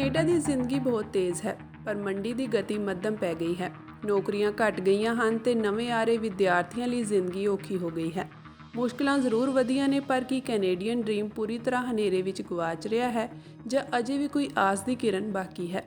Canada ਦੀ ਜ਼ਿੰਦਗੀ ਬਹੁਤ ਤੇਜ਼ ਹੈ, ਪਰ ਮੰਡੀ ਦੀ ਗਤੀ ਮੱਧਮ ਪੈ ਗਈ ਹੈ। ਨੌਕਰੀਆਂ ਘਟ ਗਈਆਂ ਹਨ ਤੇ ਨਵੇਂ ਆ ਰਹੇ ਵਿਦਿਆਰਥੀਆਂ ਲਈ ਜ਼ਿੰਦਗੀ ਔਖੀ ਹੋ ਗਈ ਹੈ। ਮੁਸ਼ਕਲਾਂ ਜ਼ਰੂਰ ਵਧੀਆਂ ਨੇ, ਪਰ ਕੀ ਕੈਨੇਡੀਅਨ ਡ੍ਰੀਮ ਪੂਰੀ ਤਰ੍ਹਾਂ ਹਨੇਰੇ ਵਿੱਚ ਗਵਾਚ ਰਿਹਾ ਹੈ ਜਾਂ ਅਜੇ ਵੀ ਕੋਈ ਆਸ ਦੀ ਕਿਰਨ ਬਾਕੀ ਹੈ?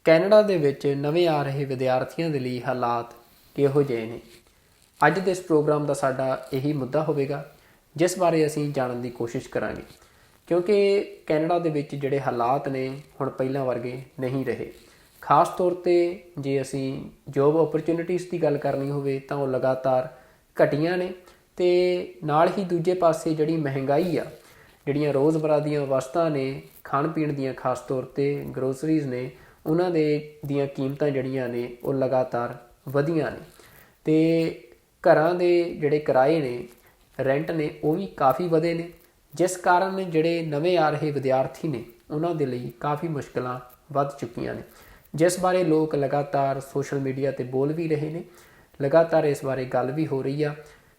ਕੈਨੇਡਾ ਦੇ ਵਿੱਚ ਨਵੇਂ ਆ ਰਹੇ ਵਿਦਿਆਰਥੀਆਂ ਦੇ ਲਈ ਹਾਲਾਤ ਕਿਹੋ ਜਿਹੇ ਨੇ? ਅੱਜ ਦੇ ਇਸ ਪ੍ਰੋਗਰਾਮ ਦਾ ਸਾਡਾ ਇਹੀ ਮੁੱਦਾ ਹੋਵੇਗਾ, ਜਿਸ ਬਾਰੇ ਅਸੀਂ ਜਾਣਨ ਦੀ ਕੋਸ਼ਿਸ਼ ਕਰਾਂਗੇ, ਕਿਉਂਕਿ ਕੈਨੇਡਾ ਦੇ ਵਿੱਚ ਜਿਹੜੇ ਹਾਲਾਤ ਨੇ ਹੁਣ ਪਹਿਲਾਂ ਵਰਗੇ ਨਹੀਂ ਰਹੇ। ਖਾਸ ਤੌਰ 'ਤੇ ਜੇ ਅਸੀਂ ਜੋਬ ਓਪਰਚੁਨਿਟੀਜ਼ ਦੀ ਗੱਲ ਕਰਨੀ ਹੋਵੇ ਤਾਂ ਉਹ ਲਗਾਤਾਰ ਘਟੀਆਂ ਨੇ, ਅਤੇ ਨਾਲ ਹੀ ਦੂਜੇ ਪਾਸੇ ਜਿਹੜੀ ਮਹਿੰਗਾਈ ਆ, ਜਿਹੜੀਆਂ ਰੋਜ਼ਮਰਾ ਦੀਆਂ ਵਸਤਾਂ ਨੇ, ਖਾਣ ਪੀਣ ਦੀਆਂ ਖਾਸ ਤੌਰ 'ਤੇ ਗਰੋਸਰੀਜ਼ ਨੇ, ਉਹਨਾਂ ਦੀਆਂ ਕੀਮਤਾਂ ਜਿਹੜੀਆਂ ਨੇ ਉਹ ਲਗਾਤਾਰ ਵਧੀਆਂ ਨੇ, ਅਤੇ ਘਰਾਂ ਦੇ ਜਿਹੜੇ ਕਿਰਾਏ ਨੇ, ਰੈਂਟ ਨੇ, ਉਹ ਵੀ ਕਾਫੀ ਵਧੇ ਨੇ, ਜਿਸ ਕਾਰਨ ਜਿਹੜੇ ਨਵੇਂ ਆ ਰਹੇ ਵਿਦਿਆਰਥੀ ਨੇ ਉਹਨਾਂ ਦੇ ਲਈ ਕਾਫੀ ਮੁਸ਼ਕਿਲਾਂ ਵੱਧ ਚੁੱਕੀਆਂ ਨੇ, ਜਿਸ ਬਾਰੇ ਲੋਕ ਲਗਾਤਾਰ ਸੋਸ਼ਲ ਮੀਡੀਆ 'ਤੇ ਬੋਲ ਵੀ ਰਹੇ ਨੇ, ਲਗਾਤਾਰ ਇਸ ਬਾਰੇ ਗੱਲ ਵੀ ਹੋ ਰਹੀ ਆ।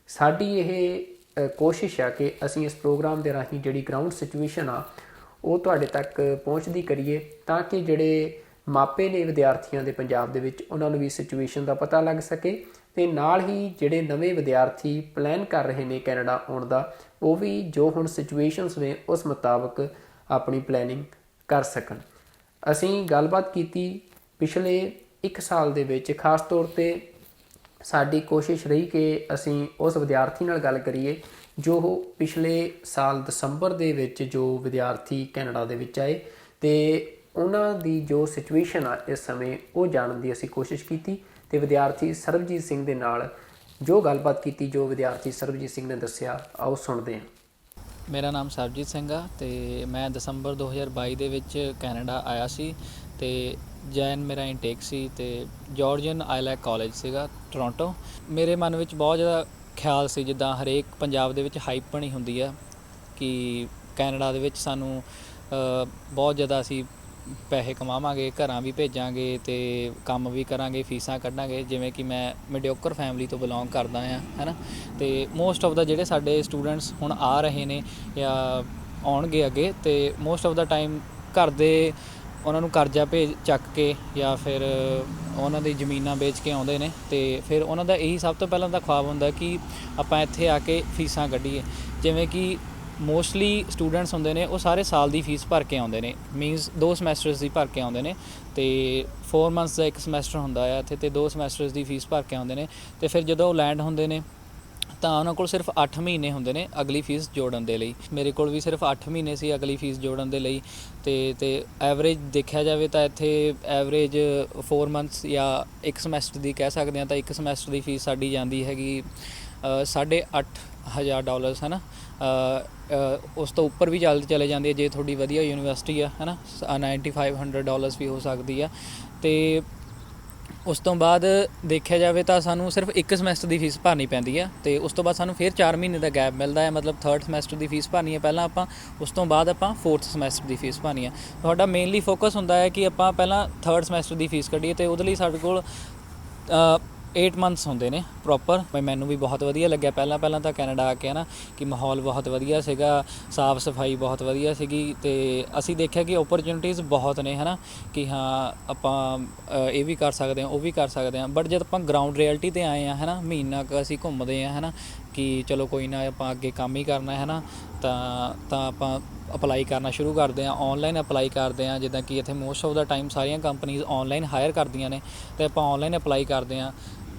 ਸਾਡੀ ਇਹ ਕੋਸ਼ਿਸ਼ ਆ ਕਿ ਅਸੀਂ ਇਸ ਪ੍ਰੋਗਰਾਮ ਦੇ ਰਾਹੀਂ ਜਿਹੜੀ ਗਰਾਊਂਡ ਸਿਚੁਏਸ਼ਨ ਆ ਉਹ ਤੁਹਾਡੇ ਤੱਕ ਪਹੁੰਚਦੀ ਕਰੀਏ, ਤਾਂ ਕਿ ਜਿਹੜੇ ਮਾਪੇ ਨੇ ਵਿਦਿਆਰਥੀਆਂ ਦੇ ਪੰਜਾਬ ਦੇ ਵਿੱਚ ਉਹਨਾਂ ਨੂੰ ਵੀ ਸਿਚੁਏਸ਼ਨ ਦਾ ਪਤਾ ਲੱਗ ਸਕੇ, ਅਤੇ ਨਾਲ ਹੀ ਜਿਹੜੇ ਨਵੇਂ ਵਿਦਿਆਰਥੀ ਪਲਾਨ ਕਰ ਰਹੇ ਨੇ ਕੈਨੇਡਾ ਆਉਣ ਦਾ, ਉਹ ਵੀ ਜੋ ਹੁਣ ਸਿਚੁਏਸ਼ਨਸ ਨੇ ਉਸ ਮੁਤਾਬਕ ਆਪਣੀ ਪਲੈਨਿੰਗ ਕਰ ਸਕਣ। ਅਸੀਂ ਗੱਲਬਾਤ ਕੀਤੀ ਪਿਛਲੇ 1 ਸਾਲ ਦੇ ਵਿੱਚ। ਖਾਸ ਤੌਰ 'ਤੇ ਸਾਡੀ ਕੋਸ਼ਿਸ਼ ਰਹੀ ਕਿ ਅਸੀਂ ਉਸ ਵਿਦਿਆਰਥੀ ਨਾਲ ਗੱਲ ਕਰੀਏ ਜੋ ਪਿਛਲੇ ਸਾਲ ਦਸੰਬਰ ਦੇ ਵਿੱਚ ਜੋ ਵਿਦਿਆਰਥੀ ਕੈਨੇਡਾ ਦੇ ਵਿੱਚ ਆਏ, ਅਤੇ ਉਹਨਾਂ ਦੀ ਜੋ ਸਿਚੁਏਸ਼ਨ ਆ ਇਸ ਸਮੇਂ ਉਹ ਜਾਣਨ ਦੀ ਅਸੀਂ ਕੋਸ਼ਿਸ਼ ਕੀਤੀ, ਅਤੇ ਵਿਦਿਆਰਥੀ ਸਰਬਜੀਤ ਸਿੰਘ ਦੇ ਨਾਲ ਜੋ ਗੱਲਬਾਤ ਕੀਤੀ, ਜੋ ਵਿਦਿਆਰਥੀ ਸਰਬਜੀਤ ਸਿੰਘ ਨੇ ਦੱਸਿਆ, ਆਓ ਸੁਣਦੇ ਹਾਂ। ਮੇਰਾ ਨਾਮ ਸਰਬਜੀਤ ਸਿੰਘ ਆ, ਅਤੇ ਮੈਂ ਦਸੰਬਰ 2022 ਦੇ ਵਿੱਚ ਕੈਨੇਡਾ ਆਇਆ ਸੀ, ਅਤੇ ਜੈਨ ਮੇਰਾ ਇਨਟੇਕ ਸੀ, ਅਤੇ ਜਾਰਜੀਅਨ ਆਈਲੈਕ ਕਾਲਜ ਸੀਗਾ ਟੋਰਾਂਟੋ। ਮੇਰੇ ਮਨ ਵਿੱਚ ਬਹੁਤ ਜ਼ਿਆਦਾ ਖਿਆਲ ਸੀ, ਜਿੱਦਾਂ ਹਰੇਕ ਪੰਜਾਬ ਦੇ ਵਿੱਚ ਹਾਈਪ ਬਣੀ ਹੁੰਦੀ ਆ ਕਿ ਕੈਨੇਡਾ ਦੇ ਵਿੱਚ ਸਾਨੂੰ ਬਹੁਤ ਜ਼ਿਆਦਾ ਅਸੀਂ ਪੈਸੇ ਕਮਾਵਾਂਗੇ, ਘਰਾਂ ਵੀ ਭੇਜਾਂਗੇ ਅਤੇ ਕੰਮ ਵੀ ਕਰਾਂਗੇ, ਫੀਸਾਂ ਕੱਢਾਂਗੇ। ਜਿਵੇਂ ਕਿ ਮੈਂ ਮਿਡਿਓਕਰ ਫੈਮਿਲੀ ਤੋਂ ਬਿਲੋਂਗ ਕਰਦਾ ਹਾਂ, ਹੈ ਨਾ, ਅਤੇ ਮੋਸਟ ਆਫ ਦਾ ਜਿਹੜੇ ਸਾਡੇ ਸਟੂਡੈਂਟਸ ਹੁਣ ਆ ਰਹੇ ਨੇ ਜਾਂ ਆਉਣਗੇ ਅੱਗੇ, ਅਤੇ ਮੋਸਟ ਆਫ ਦਾ ਟਾਈਮ ਘਰ ਦੇ ਉਹਨਾਂ ਨੂੰ ਕਰਜ਼ਾ ਚੱਕ ਕੇ ਜਾਂ ਫਿਰ ਉਹਨਾਂ ਦੀ ਜ਼ਮੀਨਾਂ ਵੇਚ ਕੇ ਆਉਂਦੇ ਨੇ, ਅਤੇ ਫਿਰ ਉਹਨਾਂ ਦਾ ਇਹੀ ਸਭ ਤੋਂ ਪਹਿਲਾਂ ਤਾਂ ਖੁਆਬ ਹੁੰਦਾ ਕਿ ਆਪਾਂ ਇੱਥੇ ਆ ਕੇ ਫੀਸਾਂ ਕੱਢੀਏ। ਜਿਵੇਂ ਕਿ ਮੋਸਟਲੀ ਸਟੂਡੈਂਟਸ ਹੁੰਦੇ ਨੇ ਉਹ ਸਾਰੇ ਸਾਲ ਦੀ ਫੀਸ ਭਰ ਕੇ ਆਉਂਦੇ ਨੇ, ਮੀਨਸ 2 ਸਮੈਸਟਰਸ ਦੀ ਭਰ ਕੇ ਆਉਂਦੇ ਨੇ, ਅਤੇ 4 ਮੰਥਸ ਦਾ ਇੱਕ ਸਮੈਸਟਰ ਹੁੰਦਾ ਆ ਇੱਥੇ, ਅਤੇ 2 ਸਮੈਸਟਰਸ ਦੀ ਫੀਸ ਭਰ ਕੇ ਆਉਂਦੇ ਨੇ। ਅਤੇ ਫਿਰ ਜਦੋਂ ਉਹ ਲੈਂਡ ਹੁੰਦੇ ਨੇ ਤਾਂ ਉਹਨਾਂ ਕੋਲ ਸਿਰਫ 8 ਮਹੀਨੇ ਹੁੰਦੇ ਨੇ ਅਗਲੀ ਫੀਸ ਜੋੜਨ ਦੇ ਲਈ। ਮੇਰੇ ਕੋਲ ਵੀ ਸਿਰਫ 8 ਮਹੀਨੇ ਸੀ ਅਗਲੀ ਫੀਸ ਜੋੜਨ ਦੇ ਲਈ, ਅਤੇ ਐਵਰੇਜ ਦੇਖਿਆ ਜਾਵੇ ਤਾਂ ਇੱਥੇ ਐਵਰੇਜ 4 ਮੰਥਸ ਜਾਂ 1 ਸਮੈਸਟਰ ਦੀ ਕਹਿ ਸਕਦੇ ਹਾਂ, ਤਾਂ 1 ਸਮੈਸਟਰ ਦੀ ਫੀਸ ਸਾਡੀ ਜਾਂਦੀ ਹੈਗੀ $8,500, ਹੈ ਨਾ। ਉਸ ਤੋਂ ਉੱਪਰ ਵੀ ਚਲੇ ਜਾਂਦੀ ਹੈ ਜੇ ਤੁਹਾਡੀ ਵਧੀਆ ਯੂਨੀਵਰਸਿਟੀ ਆ, ਹੈ ਨਾ, $9,500 ਵੀ ਹੋ ਸਕਦੀ ਆ। ਅਤੇ ਉਸ ਤੋਂ ਬਾਅਦ ਦੇਖਿਆ ਜਾਵੇ ਤਾਂ ਸਾਨੂੰ ਸਿਰਫ 1 ਸਮੈਸਟਰ ਦੀ ਫੀਸ ਭਰਨੀ ਪੈਂਦੀ ਆ, ਅਤੇ ਉਸ ਤੋਂ ਬਾਅਦ ਸਾਨੂੰ ਫਿਰ 4 ਮਹੀਨੇ ਦਾ ਗੈਪ ਮਿਲਦਾ ਹੈ, ਮਤਲਬ 3rd ਸਮੈਸਟਰ ਦੀ ਫੀਸ ਭਰਨੀ ਹੈ ਪਹਿਲਾਂ ਆਪਾਂ, ਉਸ ਤੋਂ ਬਾਅਦ ਆਪਾਂ 4th ਸਮੈਸਟਰ ਦੀ ਫੀਸ ਭਰਨੀ ਹੈ। ਤੁਹਾਡਾ ਮੇਨਲੀ ਫੋਕਸ ਹੁੰਦਾ ਹੈ ਕਿ ਆਪਾਂ ਪਹਿਲਾਂ 3rd ਸਮੈਸਟਰ ਦੀ ਫੀਸ ਕੱਢੀਏ, ਅਤੇ ਉਹਦੇ ਲਈ ਸਾਡੇ ਕੋਲ 8 ਮੰਥਸ ਹੁੰਦੇ ਨੇ ਪ੍ਰੋਪਰ। ਮੈਨੂੰ ਵੀ ਬਹੁਤ ਵਧੀਆ ਲੱਗਿਆ ਪਹਿਲਾਂ ਤਾਂ ਕੈਨੇਡਾ ਆ ਕੇ, ਹੈ ਨਾ, ਕਿ ਮਾਹੌਲ ਬਹੁਤ ਵਧੀਆ ਸੀਗਾ, ਸਾਫ਼ ਸਫਾਈ ਬਹੁਤ ਵਧੀਆ ਸੀਗੀ, ਅਤੇ ਅਸੀਂ ਦੇਖਿਆ ਕਿ ਓਪਰਚੁਨਿਟੀਜ਼ ਬਹੁਤ ਨੇ, ਹੈ ਨਾ, ਕਿ ਹਾਂ ਆਪਾਂ ਇਹ ਵੀ ਕਰ ਸਕਦੇ ਹਾਂ, ਉਹ ਵੀ ਕਰ ਸਕਦੇ ਹਾਂ। ਬਟ ਜਦ ਆਪਾਂ ਗਰਾਊਂਡ ਰਿਐਲਿਟੀ 'ਤੇ ਆਏ ਹਾਂ, ਹੈ ਨਾ, ਮਹੀਨਾ ਕੁ ਅਸੀਂ ਘੁੰਮਦੇ ਹਾਂ, ਹੈ ਨਾ, ਕਿ ਚਲੋ ਕੋਈ ਨਾ ਆਪਾਂ ਅੱਗੇ ਕੰਮ ਹੀ ਕਰਨਾ, ਹੈ ਨਾ, ਤਾਂ ਆਪਾਂ ਅਪਲਾਈ ਕਰਨਾ ਸ਼ੁਰੂ ਕਰਦੇ ਹਾਂ, ਔਨਲਾਈਨ ਅਪਲਾਈ ਕਰਦੇ ਹਾਂ। ਜਿੱਦਾਂ ਕਿ ਇੱਥੇ ਮੋਸਟ ਆਫ ਦਾ ਟਾਈਮ ਸਾਰੀਆਂ ਕੰਪਨੀਜ਼ ਔਨਲਾਈਨ ਹਾਇਰ ਕਰਦੀਆਂ ਨੇ, ਅਤੇ ਆਪਾਂ ਔਨਲਾਈਨ ਅਪਲਾਈ ਕਰਦੇ ਹਾਂ।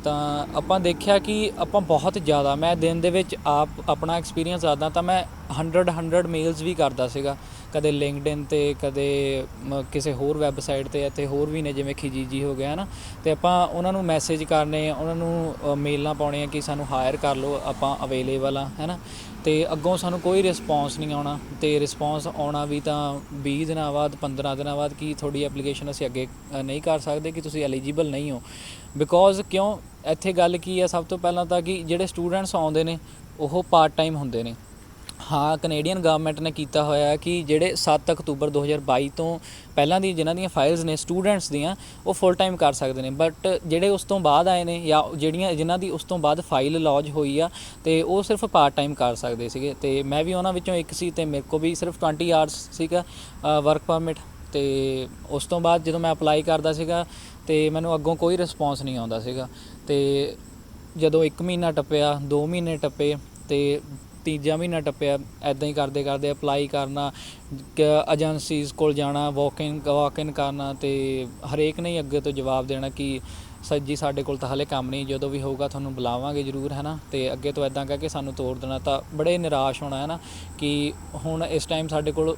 ਤਾਂ ਆਪਾਂ ਦੇਖਿਆ ਕਿ ਆਪਾਂ ਬਹੁਤ ਜ਼ਿਆਦਾ, ਮੈਂ ਦਿਨ ਦੇ ਵਿੱਚ ਆਪਣਾ ਐਕਸਪੀਰੀਅੰਸ ਦੱਸਦਾ ਤਾਂ ਮੈਂ 100 ਮੇਲਸ ਵੀ ਕਰਦਾ ਸੀਗਾ, ਕਦੇ ਲਿੰਕਡਇਨ 'ਤੇ, ਕਦੇ ਕਿਸੇ ਹੋਰ ਵੈੱਬਸਾਈਟ 'ਤੇ, ਅਤੇ ਹੋਰ ਵੀ ਨੇ ਜਿਵੇਂ ਖਿਜੀਜੀ ਹੋ ਗਿਆ ਹੈ ਨਾ। ਅਤੇ ਆਪਾਂ ਉਹਨਾਂ ਨੂੰ ਮੈਸੇਜ ਕਰਨੇ, ਉਹਨਾਂ ਨੂੰ ਮੇਲਾਂ ਪਾਉਣੀਆਂ ਕਿ ਸਾਨੂੰ ਹਾਇਰ ਕਰ ਲਓ, ਆਪਾਂ ਅਵੇਲੇਬਲ ਆ, ਹੈ ਨਾ। ਅਤੇ ਅੱਗੋਂ ਸਾਨੂੰ ਕੋਈ ਰਿਸਪੌਂਸ ਨਹੀਂ ਆਉਣਾ, ਅਤੇ ਰਿਸਪੌਂਸ ਆਉਣਾ ਵੀ ਤਾਂ 20 ਦਿਨਾਂ ਬਾਅਦ, 15 ਦਿਨਾਂ ਬਾਅਦ, ਕਿ ਤੁਹਾਡੀ ਐਪਲੀਕੇਸ਼ਨ ਅਸੀਂ ਅੱਗੇ ਨਹੀਂ ਕਰ ਸਕਦੇ, ਕਿ ਤੁਸੀਂ ਐਲੀਜੀਬਲ ਨਹੀਂ ਹੋ। ਬਿਕੋਜ਼ ਕਿਉਂ, ਇੱਥੇ ਗੱਲ ਕੀ ਹੈ, ਸਭ ਤੋਂ ਪਹਿਲਾਂ ਤਾਂ ਕਿ ਜਿਹੜੇ ਸਟੂਡੈਂਟਸ ਆਉਂਦੇ ਨੇ ਉਹ ਪਾਰਟ ਟਾਈਮ ਹੁੰਦੇ ਨੇ। ਹਾਂ, ਕੈਨੇਡੀਅਨ ਗਵਰਨਮੈਂਟ ਨੇ ਕੀਤਾ ਹੋਇਆ ਕਿ ਜਿਹੜੇ 7 ਅਕਤੂਬਰ 2022 ਤੋਂ ਪਹਿਲਾਂ ਦੀ ਜਿਨ੍ਹਾਂ ਦੀਆਂ ਫਾਈਲਸ ਨੇ ਸਟੂਡੈਂਟਸ ਦੀਆਂ, ਉਹ ਫੁੱਲ ਟਾਈਮ ਕਰ ਸਕਦੇ ਨੇ। ਬਟ ਜਿਹੜੇ ਉਸ ਤੋਂ ਬਾਅਦ ਆਏ ਨੇ, ਜਾਂ ਜਿਨ੍ਹਾਂ ਦੀ ਉਸ ਤੋਂ ਬਾਅਦ ਫਾਈਲ ਲੌਜ ਹੋਈ ਆ, ਅਤੇ ਉਹ ਸਿਰਫ ਪਾਰਟ ਟਾਈਮ ਕਰ ਸਕਦੇ ਸੀਗੇ। ਅਤੇ ਮੈਂ ਵੀ ਉਹਨਾਂ ਵਿੱਚੋਂ ਇੱਕ ਸੀ, ਅਤੇ ਮੇਰੇ ਕੋਲ ਵੀ ਸਿਰਫ 20 ਆਵਰਸ ਸੀਗਾ ਵਰਕ ਪਰਮਿਟ। ਅਤੇ ਉਸ ਤੋਂ ਬਾਅਦ ਜਦੋਂ ਮੈਂ ਅਪਲਾਈ ਕਰਦਾ ਸੀਗਾ, ਅਤੇ ਮੈਨੂੰ ਅੱਗੋਂ ਕੋਈ ਰਿਸਪੌਂਸ ਨਹੀਂ ਆਉਂਦਾ ਸੀਗਾ। ਅਤੇ ਜਦੋਂ 1 ਮਹੀਨਾ ਟੱਪਿਆ, 2 ਮਹੀਨੇ ਟੱਪੇ, ਅਤੇ ਤੀਜਾ ਮਹੀਨਾ ਟੱਪਿਆ, ਇੱਦਾਂ ਹੀ ਕਰਦੇ ਕਰਦੇ ਅਪਲਾਈ ਕਰਨਾ, ਏਜੰਸੀਜ਼ ਕੋਲ ਜਾਣਾ, ਵਾਕ ਇਨ ਕਰਨਾ, ਅਤੇ ਹਰੇਕ ਨੇ ਹੀ ਅੱਗੇ ਤੋਂ ਜਵਾਬ ਦੇਣਾ ਕਿ ਸਰ ਜੀ ਸਾਡੇ ਕੋਲ ਤਾਂ ਹਾਲੇ ਕੰਮ ਨਹੀਂ, ਜਦੋਂ ਵੀ ਹੋਊਗਾ ਤੁਹਾਨੂੰ ਬੁਲਾਵਾਂਗੇ ਜ਼ਰੂਰ, ਹੈ ਨਾ। ਅਤੇ ਅੱਗੇ ਤੋਂ ਇੱਦਾਂ ਕਹਿ ਕੇ ਸਾਨੂੰ ਤੋਰ ਦੇਣਾ। ਤਾਂ ਬੜੇ ਨਿਰਾਸ਼ ਹੋਣਾ, ਹੈ ਨਾ, ਕਿ ਹੁਣ ਇਸ ਟਾਈਮ ਸਾਡੇ ਕੋਲ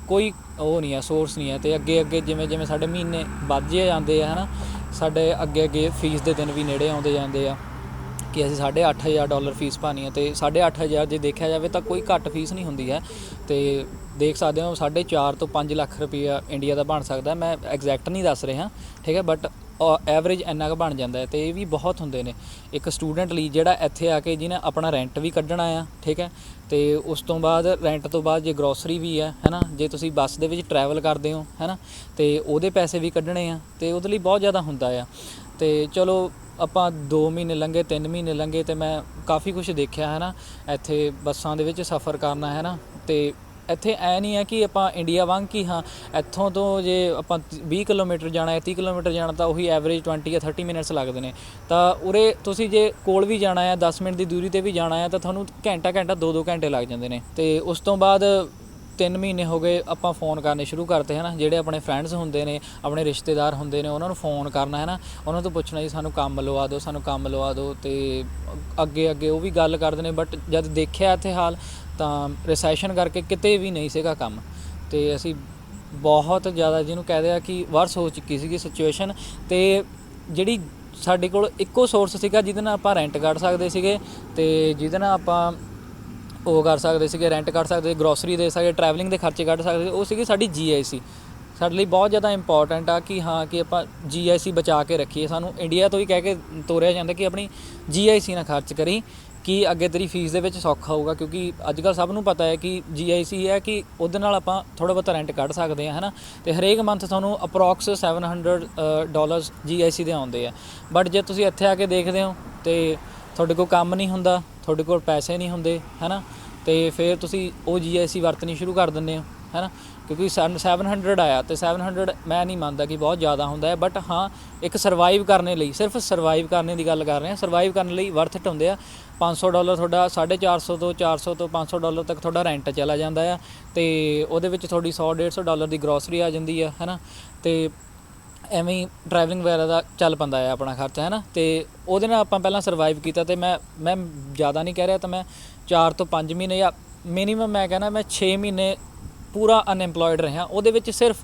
ਕੋਈ ਉਹ ਨਹੀਂ ਹੈ, ਸੋਰਸ ਨਹੀਂ ਹੈ। ਅਤੇ ਅੱਗੇ ਅੱਗੇ ਜਿਵੇਂ ਜਿਵੇਂ ਸਾਡੇ ਮਹੀਨੇ ਵੱਧਦੇ ਜਾਂਦੇ ਆ, ਹੈ ਨਾ, ਸਾਡੇ ਅੱਗੇ ਅੱਗੇ ਫੀਸ ਦੇ ਦਿਨ ਵੀ ਨੇੜੇ ਆਉਂਦੇ ਜਾਂਦੇ ਆ ਕਿ ਅਸੀਂ $8,500 ਫੀਸ ਭਰਨੀ ਹੈ। ਅਤੇ $8,500 ਜੇ ਦੇਖਿਆ ਜਾਵੇ ਤਾਂ ਕੋਈ ਘੱਟ ਫੀਸ ਨਹੀਂ ਹੁੰਦੀ ਹੈ। ਅਤੇ ਦੇਖ ਸਕਦੇ ਹੋ 4.5 ਤੋਂ 5 ਲੱਖ ਰੁਪਈਆ ਇੰਡੀਆ ਦਾ ਬਣ ਸਕਦਾ। ਮੈਂ ਐਗਜ਼ੈਕਟ ਨਹੀਂ ਦੱਸ ਰਿਹਾ, ਠੀਕ ਹੈ, ਬਟ ਐਵਰੇਜ ਇੰਨਾ ਕੁ ਬਣ ਜਾਂਦਾ ਹੈ। ਅਤੇ ਇਹ ਵੀ ਬਹੁਤ ਹੁੰਦੇ ਨੇ ਇੱਕ ਸਟੂਡੈਂਟ ਲਈ, ਜਿਹੜਾ ਇੱਥੇ ਆ ਕੇ ਜਿਹਨੇ ਆਪਣਾ ਰੈਂਟ ਵੀ ਕੱਢਣਾ ਆ, ਠੀਕ ਹੈ। ਅਤੇ ਉਸ ਤੋਂ ਬਾਅਦ ਰੈਂਟ ਤੋਂ ਬਾਅਦ ਜੇ ਗਰੋਸਰੀ ਵੀ ਹੈ ਨਾ, ਜੇ ਤੁਸੀਂ ਬੱਸ ਦੇ ਵਿੱਚ ਟਰੈਵਲ ਕਰਦੇ ਹੋ, ਹੈ ਨਾ, ਅਤੇ ਉਹਦੇ ਪੈਸੇ ਵੀ ਕੱਢਣੇ ਆ, ਅਤੇ ਉਹਦੇ ਲਈ ਬਹੁਤ ਜ਼ਿਆਦਾ ਹੁੰਦਾ ਆ। ਅਤੇ ਚਲੋ ਆਪਾਂ 2 ਮਹੀਨੇ ਲੰਘੇ, 3 ਮਹੀਨੇ ਲੰਘੇ, ਅਤੇ ਮੈਂ ਕਾਫੀ ਕੁਛ ਦੇਖਿਆ, ਹੈ ਨਾ, ਇੱਥੇ ਬੱਸਾਂ ਦੇ ਵਿੱਚ ਸਫ਼ਰ ਕਰਨਾ, ਹੈ ਨਾ। ਅਤੇ ਇੱਥੇ ਐਂ ਨਹੀਂ ਹੈ ਕਿ ਆਪਾਂ ਇੰਡੀਆ ਵਾਂਗ ਕਿ ਹਾਂ ਇੱਥੋਂ ਤੋਂ ਜੇ ਆਪਾਂ 20 ਕਿਲੋਮੀਟਰ ਜਾਣਾ ਹੈ, 30 ਕਿਲੋਮੀਟਰ ਜਾਣਾ, ਤਾਂ ਉਹੀ ਐਵਰੇਜ 20 ਜਾਂ 30 ਮਿੰਟਸ ਲੱਗਦੇ ਨੇ। ਤਾਂ ਉਰੇ ਤੁਸੀਂ ਜੇ ਕੋਲ ਵੀ ਜਾਣਾ ਹੈ, 10 ਮਿੰਟ ਦੀ ਦੂਰੀ 'ਤੇ ਵੀ ਜਾਣਾ ਹੈ, ਤਾਂ ਤੁਹਾਨੂੰ ਘੰਟਾ 2-2 ਘੰਟੇ ਲੱਗ ਜਾਂਦੇ ਨੇ। ਅਤੇ ਉਸ ਤੋਂ ਬਾਅਦ 3 ਮਹੀਨੇ ਹੋ ਗਏ, ਆਪਾਂ ਫ਼ੋਨ ਕਰਨੇ ਸ਼ੁਰੂ ਕਰਤੇ, ਹੈ ਨਾ। ਜਿਹੜੇ ਆਪਣੇ ਫਰੈਂਡਸ ਹੁੰਦੇ ਨੇ, ਆਪਣੇ ਰਿਸ਼ਤੇਦਾਰ ਹੁੰਦੇ ਨੇ, ਉਹਨਾਂ ਨੂੰ ਫ਼ੋਨ ਕਰਨਾ, ਹੈ ਨਾ, ਉਹਨਾਂ ਤੋਂ ਪੁੱਛਣਾ ਜੀ ਸਾਨੂੰ ਕੰਮ ਲਵਾ ਦਿਓ, ਸਾਨੂੰ ਕੰਮ ਲਵਾ ਦਿਓ। ਅਤੇ ਅੱਗੇ ਅੱਗੇ ਉਹ ਵੀ ਗੱਲ ਕਰਦੇ ਨੇ, ਬਟ ਜਦ ਦੇਖਿਆ ਇੱਥੇ ਹਾਲ, ਤਾਂ ਰਿਸੈਸ਼ਨ ਕਰਕੇ ਕਿਤੇ ਵੀ ਨਹੀਂ ਸੀਗਾ ਕੰਮ। ਅਤੇ ਅਸੀਂ ਬਹੁਤ ਜ਼ਿਆਦਾ, ਜਿਹਨੂੰ ਕਹਿ ਆ ਕਿ ਵਰਸ ਹੋ ਚੁੱਕੀ ਸੀਗੀ ਸਿਚੁਏਸ਼ਨ। ਅਤੇ ਜਿਹੜੀ ਸਾਡੇ ਕੋਲ ਇੱਕੋ ਸੋਰਸ ਸੀਗਾ ਜਿਹਦੇ ਨਾਲ ਆਪਾਂ ਰੈਂਟ ਕੱਢ ਸਕਦੇ ਸੀਗੇ, ਅਤੇ ਜਿਹਦੇ ਨਾਲ ਆਪਾਂ ਉਹ ਕਰ ਸਕਦੇ ਸੀਗੇ, ਰੈਂਟ ਕੱਢ ਸਕਦੇ, ਗਰੋਸਰੀ ਦੇ ਸਕਦੇ, ਟਰੈਵਲਿੰਗ ਦੇ ਖਰਚੇ ਕੱਢ ਸਕਦੇ, ਉਹ ਸੀਗੀ ਸਾਡੀ GIC। ਸਾਡੇ ਲਈ ਬਹੁਤ ਜ਼ਿਆਦਾ ਇੰਪੋਰਟੈਂਟ ਆ ਕਿ ਹਾਂ ਕਿ ਆਪਾਂ GIC ਬਚਾ ਕੇ ਰੱਖੀਏ। ਸਾਨੂੰ ਇੰਡੀਆ ਤੋਂ ਹੀ ਕਹਿ ਕੇ ਤੋਰਿਆ ਜਾਂਦਾ ਕਿ ਆਪਣੀ GIC ਨਾਲ ਖਰਚ ਕਰੀ, ਕਿ ਅੱਗੇ ਤੇਰੀ ਫੀਸ ਦੇ ਵਿੱਚ ਸੌਖਾ ਹੋਊਗਾ। ਕਿਉਂਕਿ ਅੱਜ ਕੱਲ੍ਹ ਸਭ ਨੂੰ ਪਤਾ ਹੈ ਕਿ GIC ਹੈ ਕਿ ਉਹਦੇ ਨਾਲ ਆਪਾਂ ਥੋੜ੍ਹਾ ਬਹੁਤਾ ਰੈਂਟ ਕੱਢ ਸਕਦੇ ਹਾਂ, ਹੈ ਨਾ। ਅਤੇ ਹਰੇਕ ਮੰਥ ਤੁਹਾਨੂੰ ਅਪਰੋਕਸ $700 GIC ਦੇ ਆਉਂਦੇ ਆ। ਬਟ ਜੇ ਤੁਸੀਂ ਇੱਥੇ ਆ ਕੇ ਦੇਖਦੇ ਹੋ, ਅਤੇ ਤੁਹਾਡੇ ਕੋਲ ਕੰਮ ਨਹੀਂ ਹੁੰਦਾ, ਤੁਹਾਡੇ ਕੋਲ ਪੈਸੇ ਨਹੀਂ ਹੁੰਦੇ, ਹੈ ਨਾ, ਅਤੇ ਫਿਰ ਤੁਸੀਂ ਉਹ GIC ਵਰਤਣੀ ਸ਼ੁਰੂ ਕਰ ਦਿੰਦੇ ਹੋ, ਹੈ ਨਾ। ਕਿਉਂਕਿ 700 ਆਇਆ, ਅਤੇ 700 ਮੈਂ ਨਹੀਂ ਮੰਨਦਾ ਕਿ ਬਹੁਤ ਜ਼ਿਆਦਾ ਹੁੰਦਾ ਹੈ। ਬਟ ਹਾਂ, ਇੱਕ ਸਰਵਾਈਵ ਕਰਨ ਲਈ, ਸਿਰਫ ਸਰਵਾਈਵ ਕਰਨ ਦੀ ਗੱਲ ਕਰ ਰਹੇ ਹਾਂ, ਸਰਵਾਈਵ ਕਰਨ ਲਈ ਵਰਥ ਇਟ ਹੁੰਦੇ ਆ। $500 ਤੁਹਾਡਾ, $450 ਤੋਂ $400 ਤੋਂ $500 ਤੱਕ ਤੁਹਾਡਾ ਰੈਂਟ ਚਲਾ ਜਾਂਦਾ ਆ। ਅਤੇ ਉਹਦੇ ਵਿੱਚ ਤੁਹਾਡੀ $100-150 ਦੀ ਗਰੋਸਰੀ ਆ ਜਾਂਦੀ ਆ, ਹੈ ਨਾ। ਅਤੇ ਐਵੇਂ ਹੀ ਟਰੈਵਲਿੰਗ ਵਗੈਰਾ ਦਾ ਚੱਲ ਪੈਂਦਾ ਹੈ ਆਪਣਾ ਖਰਚਾ, ਹੈ ਨਾ। ਅਤੇ ਉਹਦੇ ਨਾਲ ਆਪਾਂ ਪਹਿਲਾਂ ਸਰਵਾਈਵ ਕੀਤਾ। ਅਤੇ ਮੈਂ ਜ਼ਿਆਦਾ ਨਹੀਂ ਕਹਿ ਰਿਹਾ, ਤਾਂ ਮੈਂ 4 ਤੋਂ 5 ਮਹੀਨੇ, ਜਾਂ ਮਿਨੀਮਮ ਮੈਂ ਕਹਿੰਦਾ ਮੈਂ 6 ਮਹੀਨੇ ਪੂਰਾ ਅਨਐਮਪਲੋਇਡ ਰਿਹਾ। ਉਹਦੇ ਵਿੱਚ ਸਿਰਫ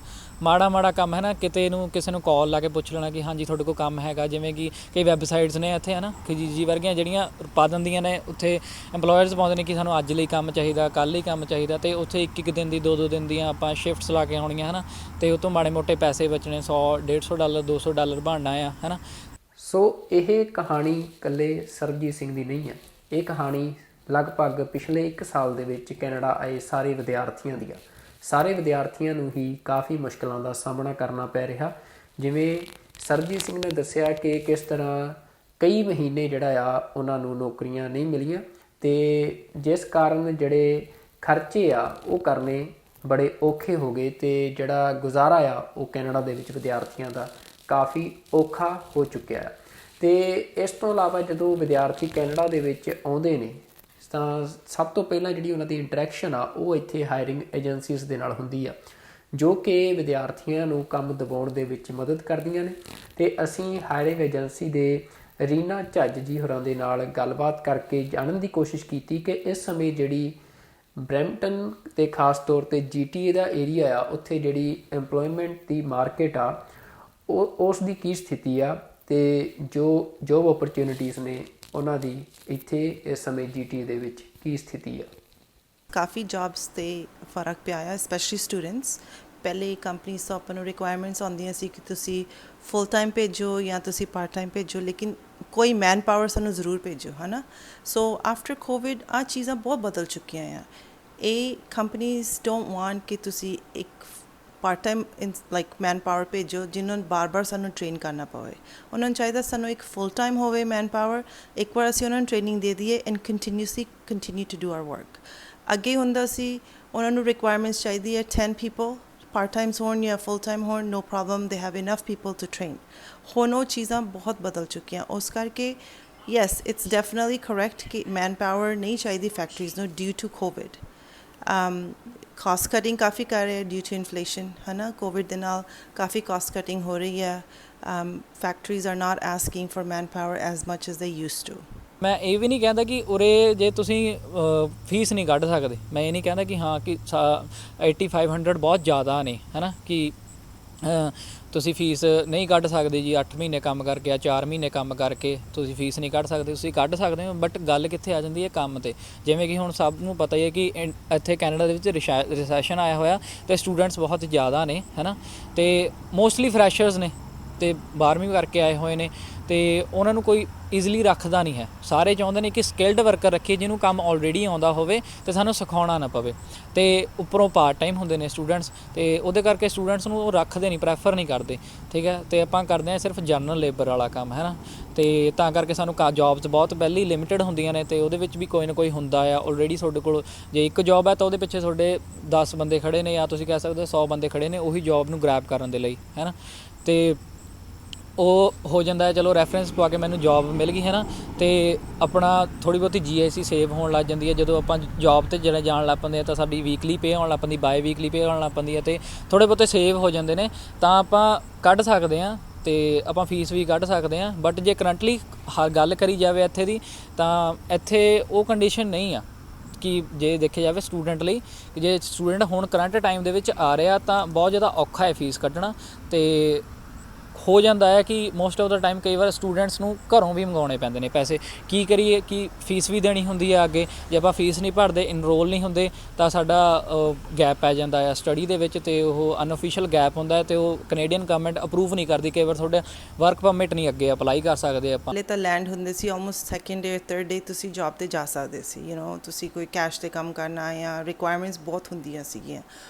ਮਾੜਾ ਕੰਮ, ਹੈ ਨਾ, ਕਿਸੇ ਨੂੰ ਕਾਲ ਲਾ ਕੇ ਪੁੱਛ ਲੈਣਾ ਕਿ ਹਾਂਜੀ ਤੁਹਾਡੇ ਕੋਲ ਕੰਮ ਹੈਗਾ। ਜਿਵੇਂ ਕਿ ਕਈ ਵੈੱਬਸਾਈਟਸ ਨੇ ਇੱਥੇ, ਹੈ ਨਾ, ਖਿਜੀਜੀ ਵਰਗੀਆਂ, ਜਿਹੜੀਆਂ ਪਾ ਦਿੰਦੀਆਂ ਨੇ, ਉੱਥੇ ਇੰਪਲੋਇਰਸ ਪਾਉਂਦੇ ਨੇ ਕਿ ਸਾਨੂੰ ਅੱਜ ਲਈ ਕੰਮ ਚਾਹੀਦਾ, ਕੱਲ੍ਹ ਹੀ ਕੰਮ ਚਾਹੀਦਾ। ਅਤੇ ਉੱਥੇ 1 ਦਿਨ ਦੀ 2-2 ਦਿਨ ਦੀਆਂ ਆਪਾਂ ਸ਼ਿਫਟਸ ਲਾ ਕੇ ਆਉਣੀਆਂ, ਹੈ ਨਾ। ਅਤੇ ਉਹ ਤੋਂ ਮਾੜੇ ਮੋਟੇ ਪੈਸੇ ਬਚਣੇ, $100-150 $200 ਬਣਨਾ ਆ, ਹੈ ਨਾ। ਸੋ ਇਹ ਕਹਾਣੀ ਇਕੱਲੇ ਸਰਬਜੀਤ ਸਿੰਘ ਦੀ ਨਹੀਂ ਹੈ। ਇਹ ਕਹਾਣੀ ਲਗਭਗ ਪਿਛਲੇ 1 ਸਾਲ ਦੇ ਵਿੱਚ ਕੈਨੇਡਾ ਆਏ ਸਾਰੇ ਵਿਦਿਆਰਥੀਆਂ ਦੀਆਂ। ਸਾਰੇ ਵਿਦਿਆਰਥੀਆਂ ਨੂੰ ਹੀ ਕਾਫੀ ਮੁਸ਼ਕਿਲਾਂ ਦਾ ਸਾਹਮਣਾ ਕਰਨਾ ਪੈ ਰਿਹਾ। ਜਿਵੇਂ ਸਰਬਜੀਤ ਸਿੰਘ ਨੇ ਦੱਸਿਆ ਕਿ ਕਿਸ ਤਰ੍ਹਾਂ ਕਈ ਮਹੀਨੇ ਜਿਹੜਾ ਆ ਉਹਨਾਂ ਨੂੰ ਨੌਕਰੀਆਂ ਨਹੀਂ ਮਿਲੀਆਂ, ਅਤੇ ਜਿਸ ਕਾਰਨ ਜਿਹੜੇ ਖਰਚੇ ਆ ਉਹ ਕਰਨੇ ਬੜੇ ਔਖੇ ਹੋ ਗਏ, ਅਤੇ ਜਿਹੜਾ ਗੁਜ਼ਾਰਾ ਆ ਉਹ ਕੈਨੇਡਾ ਦੇ ਵਿੱਚ ਵਿਦਿਆਰਥੀਆਂ ਦਾ ਕਾਫੀ ਔਖਾ ਹੋ ਚੁੱਕਿਆ। ਅਤੇ ਇਸ ਤੋਂ ਇਲਾਵਾ ਜਦੋਂ ਵਿਦਿਆਰਥੀ ਕੈਨੇਡਾ ਦੇ ਵਿੱਚ ਆਉਂਦੇ ਨੇ, ਤਾਂ ਸਭ ਤੋਂ ਪਹਿਲਾਂ ਜਿਹੜੀ ਉਹਨਾਂ ਦੀ ਇੰਟਰੈਕਸ਼ਨ ਆ ਉਹ ਇੱਥੇ ਹਾਇਰਿੰਗ ਏਜੰਸੀਜ਼ ਦੇ ਨਾਲ ਹੁੰਦੀ ਆ, ਜੋ ਕਿ ਵਿਦਿਆਰਥੀਆਂ ਨੂੰ ਕੰਮ ਦਿਵਾਉਣ ਦੇ ਵਿੱਚ ਮਦਦ ਕਰਦੀਆਂ ਨੇ। ਅਤੇ ਅਸੀਂ ਹਾਇਰਿੰਗ ਏਜੰਸੀ ਦੇ ਰੀਨਾ ਝੱਜ ਜੀ ਹੋਰਾਂ ਦੇ ਨਾਲ ਗੱਲਬਾਤ ਕਰਕੇ ਜਾਣਨ ਦੀ ਕੋਸ਼ਿਸ਼ ਕੀਤੀ ਕਿ ਇਸ ਸਮੇਂ ਜਿਹੜੀ ਬਰੈਂਪਟਨ ਤੇ ਖਾਸ ਤੌਰ ਤੇ GTA ਦਾ ਏਰੀਆ ਆ, ਉੱਥੇ ਜਿਹੜੀ ਐਮਪਲੋਇਮੈਂਟ ਦੀ ਮਾਰਕੀਟ ਆ ਉਸ ਦੀ ਕੀ ਸਥਿਤੀ ਆ ਤੇ ਜੋ ਜੋਬ ਓਪਰਚੁਨਿਟੀਜ਼ ਨੇ ਉਹਨਾਂ ਦੀ ਇੱਥੇ ਇਸ ਸਮੇਂ GTA ਦੇ ਵਿੱਚ ਕੀ ਸਥਿਤੀ ਆ? ਕਾਫੀ ਜੌਬਸ 'ਤੇ ਫਰਕ ਪਿਆ ਆ, ਸਪੈਸ਼ਲੀ ਸਟੂਡੈਂਟਸ। ਪਹਿਲੇ ਕੰਪਨੀਜ਼ ਤੋਂ ਆਪਾਂ ਨੂੰ ਰਿਕੁਆਇਰਮੈਂਟਸ ਆਉਂਦੀਆਂ ਸੀ ਕਿ ਤੁਸੀਂ ਫੁੱਲ ਟਾਈਮ ਭੇਜੋ ਜਾਂ ਤੁਸੀਂ ਪਾਰਟ ਟਾਈਮ ਭੇਜੋ, ਲੇਕਿਨ ਕੋਈ ਮੈਨ ਪਾਵਰ ਸਾਨੂੰ ਜ਼ਰੂਰ ਭੇਜੋ, ਹੈ ਨਾ। ਸੋ ਆਫਟਰ ਕੋਵਿਡ ਆਹ ਚੀਜ਼ਾਂ ਬਹੁਤ ਬਦਲ ਚੁੱਕੀਆਂ ਆ। ਇਹ ਕੰਪਨੀਜ਼ ਡੋਂਟ ਵਾਂਟ ਕਿ ਤੁਸੀਂ ਇੱਕ part time like man power ਭੇਜੋ ਜਿਹਨਾਂ ਨੂੰ ਬਾਰ-ਬਾਰ ਸਾਨੂੰ ਟ੍ਰੇਨ ਕਰਨਾ ਪਵੇ। ਉਹਨਾਂ ਨੂੰ ਚਾਹੀਦਾ ਸਾਨੂੰ ਇੱਕ ਫੁੱਲ ਟਾਈਮ ਹੋਵੇ ਮੈਨ ਪਾਵਰ, ਇੱਕ ਵਾਰ ਅਸੀਂ ਉਹਨਾਂ ਨੂੰ ਟ੍ਰੇਨਿੰਗ ਦੇ ਦਈਏ and continue to do our work. ਅੱਗੇ ਹੁੰਦਾ ਸੀ ਉਹਨਾਂ ਨੂੰ ਰਿਕੁਆਇਰਮੈਂਟਸ ਚਾਹੀਦੀ ਹੈ 10 ਪੀਪਲ, ਪਾਰਟ ਟਾਈਮਸ ਹੋਣ ਜਾਂ ਫੁੱਲ ਟਾਈਮ ਹੋਣ, no problem, they have enough people to train. ਹੁਣ ਉਹ ਚੀਜ਼ਾਂ ਬਹੁਤ ਬਦਲ ਚੁੱਕੀਆਂ। ਉਸ ਕਰਕੇ ਯੈਸ, ਇਟਸ ਡੈਫੀਨਿਟਲੀ ਕਰੈਕਟ ਕਿ ਮੈਨ ਪਾਵਰ ਨਹੀਂ ਚਾਹੀਦੀ ਫੈਕਟਰੀਜ਼ ਨੂੰ due to COVID. Cost cutting ਕਾਫੀ ਕਰ ਰਹੇ ਡਿਊ ਟੂ ਇਨਫਲੇਸ਼ਨ, ਹੈ ਨਾ। ਕੋਵਿਡ ਦੇ ਨਾਲ ਕਾਫੀ ਕਾਸਟ ਕਟਿੰਗ ਹੋ ਰਹੀ ਹੈ। Factories are not asking for man power as much as ਦੇ ਯੂਜ਼ਡ ਟੂ। ਮੈਂ ਇਹ ਵੀ ਨਹੀਂ ਕਹਿੰਦਾ ਕਿ ਉਰੇ ਜੇ ਤੁਸੀਂ ਫੀਸ ਨਹੀਂ ਕੱਢ ਸਕਦੇ, ਮੈਂ ਇਹ ਨਹੀਂ ਕਹਿੰਦਾ ਕਿ ਹਾਂ ਕਿ 8500 ਬਹੁਤ ਜ਼ਿਆਦਾ ਨੇ, ਹੈ ਨਾ, ਕਿ ਤੁਸੀਂ ਫੀਸ ਨਹੀਂ ਕੱਢ ਸਕਦੇ ਜੀ। 8 ਮਹੀਨੇ ਕੰਮ ਕਰਕੇ ਜਾਂ 4 ਮਹੀਨੇ ਕੰਮ ਕਰਕੇ ਤੁਸੀਂ ਫੀਸ ਨਹੀਂ ਕੱਢ ਸਕਦੇ, ਤੁਸੀਂ ਕੱਢ ਸਕਦੇ ਹੋ। ਬਟ ਗੱਲ ਕਿੱਥੇ ਆ ਜਾਂਦੀ ਹੈ? ਕੰਮ 'ਤੇ। ਜਿਵੇਂ ਕਿ ਹੁਣ ਸਭ ਨੂੰ ਪਤਾ ਹੀ ਹੈ ਕਿ ਇੱਥੇ ਕੈਨੇਡਾ ਦੇ ਵਿੱਚ ਰਿਸੈਸ਼ਨ ਆਇਆ ਹੋਇਆ ਅਤੇ ਸਟੂਡੈਂਟਸ ਬਹੁਤ ਜ਼ਿਆਦਾ ਨੇ, ਹੈ ਨਾ, ਅਤੇ ਮੋਸਟਲੀ ਫਰੈਸ਼ਰਸ ਨੇ ਅਤੇ 12ਵੀਂ ਕਰਕੇ ਆਏ ਹੋਏ ਨੇ, ਅਤੇ ਉਹਨਾਂ ਨੂੰ ਕੋਈ ਈਜ਼ੀਲੀ ਰੱਖਦਾ ਨਹੀਂ ਹੈ। ਸਾਰੇ ਚਾਹੁੰਦੇ ਨੇ ਕਿ ਸਕਿਲਡ ਵਰਕਰ ਰੱਖੀਏ ਜਿਹਨੂੰ ਕੰਮ ਆਲਰੇਡੀ ਆਉਂਦਾ ਹੋਵੇ ਅਤੇ ਸਾਨੂੰ ਸਿਖਾਉਣਾ ਨਾ ਪਵੇ। ਅਤੇ ਉੱਪਰੋਂ ਪਾਰਟ ਟਾਈਮ ਹੁੰਦੇ ਨੇ ਸਟੂਡੈਂਟਸ, ਅਤੇ ਉਹਦੇ ਕਰਕੇ ਸਟੂਡੈਂਟਸ ਨੂੰ ਉਹ ਰੱਖਦੇ ਨਹੀਂ, ਪ੍ਰੈਫਰ ਨਹੀਂ ਕਰਦੇ, ਠੀਕ ਹੈ। ਅਤੇ ਆਪਾਂ ਕਰਦੇ ਹਾਂ ਸਿਰਫ ਜਨਰਲ ਲੇਬਰ ਵਾਲਾ ਕੰਮ, ਹੈ ਨਾ, ਅਤੇ ਤਾਂ ਕਰਕੇ ਸਾਨੂੰ ਜੋਬਸ ਬਹੁਤ ਪਹਿਲੀ ਲਿਮਿਟਡ ਹੁੰਦੀਆਂ ਨੇ, ਅਤੇ ਉਹਦੇ ਵਿੱਚ ਵੀ ਕੋਈ ਨਾ ਕੋਈ ਹੁੰਦਾ ਆ ਆਲਰੇਡੀ। ਤੁਹਾਡੇ ਕੋਲ ਜੇ ਇੱਕ ਜੋਬ ਹੈ ਤਾਂ ਉਹਦੇ ਪਿੱਛੇ ਤੁਹਾਡੇ 10 ਬੰਦੇ ਖੜ੍ਹੇ ਨੇ, ਜਾਂ ਤੁਸੀਂ ਕਹਿ ਸਕਦੇ ਹੋ 100 ਬੰਦੇ ਖੜ੍ਹੇ ਨੇ ਉਹੀ ਜੋਬ ਨੂੰ ਗ੍ਰੈਬ ਕਰਨ ਦੇ ਲਈ, ਹੈ ਨਾ। ਅਤੇ ਉਹ ਹੋ ਜਾਂਦਾ ਹੈ, ਚਲੋ ਰੈਫਰੈਂਸ ਪਵਾ ਕੇ ਮੈਨੂੰ ਜੋਬ ਮਿਲ ਗਈ, ਹੈ ਨਾ, ਅਤੇ ਆਪਣਾ ਥੋੜ੍ਹੀ ਬਹੁਤੀ GIC ਸੇਵ ਹੋਣ ਲੱਗ ਜਾਂਦੀ ਹੈ। ਜਦੋਂ ਆਪਾਂ ਜੋਬ 'ਤੇ ਜਿਹੜਾ ਜਾਣ ਲੱਗ ਪੈਂਦੇ ਹਾਂ ਤਾਂ ਸਾਡੀ ਵੀਕਲੀ ਪੇ ਆਉਣ ਲੱਗ ਪੈਂਦੀ, ਬਾਏ ਵੀਕਲੀ ਪੇ ਆਉਣ ਲੱਗ ਪੈਂਦੀ ਹੈ, ਅਤੇ ਥੋੜ੍ਹੇ ਬਹੁਤੇ ਸੇਵ ਹੋ ਜਾਂਦੇ ਨੇ ਤਾਂ ਆਪਾਂ ਕੱਢ ਸਕਦੇ ਹਾਂ, ਅਤੇ ਆਪਾਂ ਫੀਸ ਵੀ ਕੱਢ ਸਕਦੇ ਹਾਂ। ਬਟ ਜੇ ਕਰੰਟਲੀ ਗੱਲ ਕਰੀ ਜਾਵੇ ਇੱਥੇ ਦੀ, ਤਾਂ ਇੱਥੇ ਉਹ ਕੰਡੀਸ਼ਨ ਨਹੀਂ ਆ ਕਿ ਜੇ ਦੇਖਿਆ ਜਾਵੇ ਸਟੂਡੈਂਟ ਲਈ, ਕਿ ਜੇ ਸਟੂਡੈਂਟ ਹੁਣ ਕਰੰਟ ਟਾਈਮ ਦੇ ਵਿੱਚ ਆ ਰਿਹਾ ਤਾਂ ਬਹੁਤ ਜ਼ਿਆਦਾ ਔਖਾ ਹੈ ਫੀਸ ਕੱਢਣਾ। ਅਤੇ ਹੋ ਜਾਂਦਾ ਹੈ ਕਿ ਮੋਸਟ ਆਫ ਦਾ ਟਾਈਮ ਕਈ ਵਾਰ ਸਟੂਡੈਂਟਸ ਨੂੰ ਘਰੋਂ ਵੀ ਮੰਗਵਾਉਣੇ ਪੈਂਦੇ ਨੇ ਪੈਸੇ। ਕੀ ਕਰੀਏ ਕਿ ਫੀਸ ਵੀ ਦੇਣੀ ਹੁੰਦੀ ਹੈ ਅੱਗੇ, ਜੇ ਆਪਾਂ ਫੀਸ ਨਹੀਂ ਭਰਦੇ, ਇਨਰੋਲ ਨਹੀਂ ਹੁੰਦੇ, ਤਾਂ ਸਾਡਾ ਗੈਪ ਪੈ ਜਾਂਦਾ ਹੈ ਸਟੱਡੀ ਦੇ ਵਿੱਚ, ਅਤੇ ਉਹ ਅਨਓਫੀਸ਼ੀਅਲ ਗੈਪ ਹੁੰਦਾ ਹੈ, ਅਤੇ ਉਹ ਕੈਨੇਡੀਅਨ ਗਵਰਨਮੈਂਟ ਅਪਰੂਵ ਨਹੀਂ ਕਰਦੀ। ਕਈ ਵਾਰ ਤੁਹਾਡਾ ਵਰਕ ਪਰਮਿਟ ਨਹੀਂ ਅੱਗੇ ਅਪਲਾਈ ਕਰ ਸਕਦੇ ਆਪਾਂ। ਪਹਿਲੇ ਤਾਂ ਲੈਂਡ ਹੁੰਦੇ ਸੀ ਆਲਮੋਸਟ ਸੈਕਿੰਡ ਡੇ 3rd ਡੇ ਤੁਸੀਂ ਜੌਬ 'ਤੇ ਜਾ ਸਕਦੇ ਸੀ, ਤੁਸੀਂ ਕੋਈ ਕੈਸ਼ 'ਤੇ ਕੰਮ ਕਰਨਾ ਜਾਂ ਰਿਕੁਆਇਰਮੈਂਟਸ ਬਹੁਤ ਹੁੰਦੀਆਂ ਸੀਗੀਆਂ।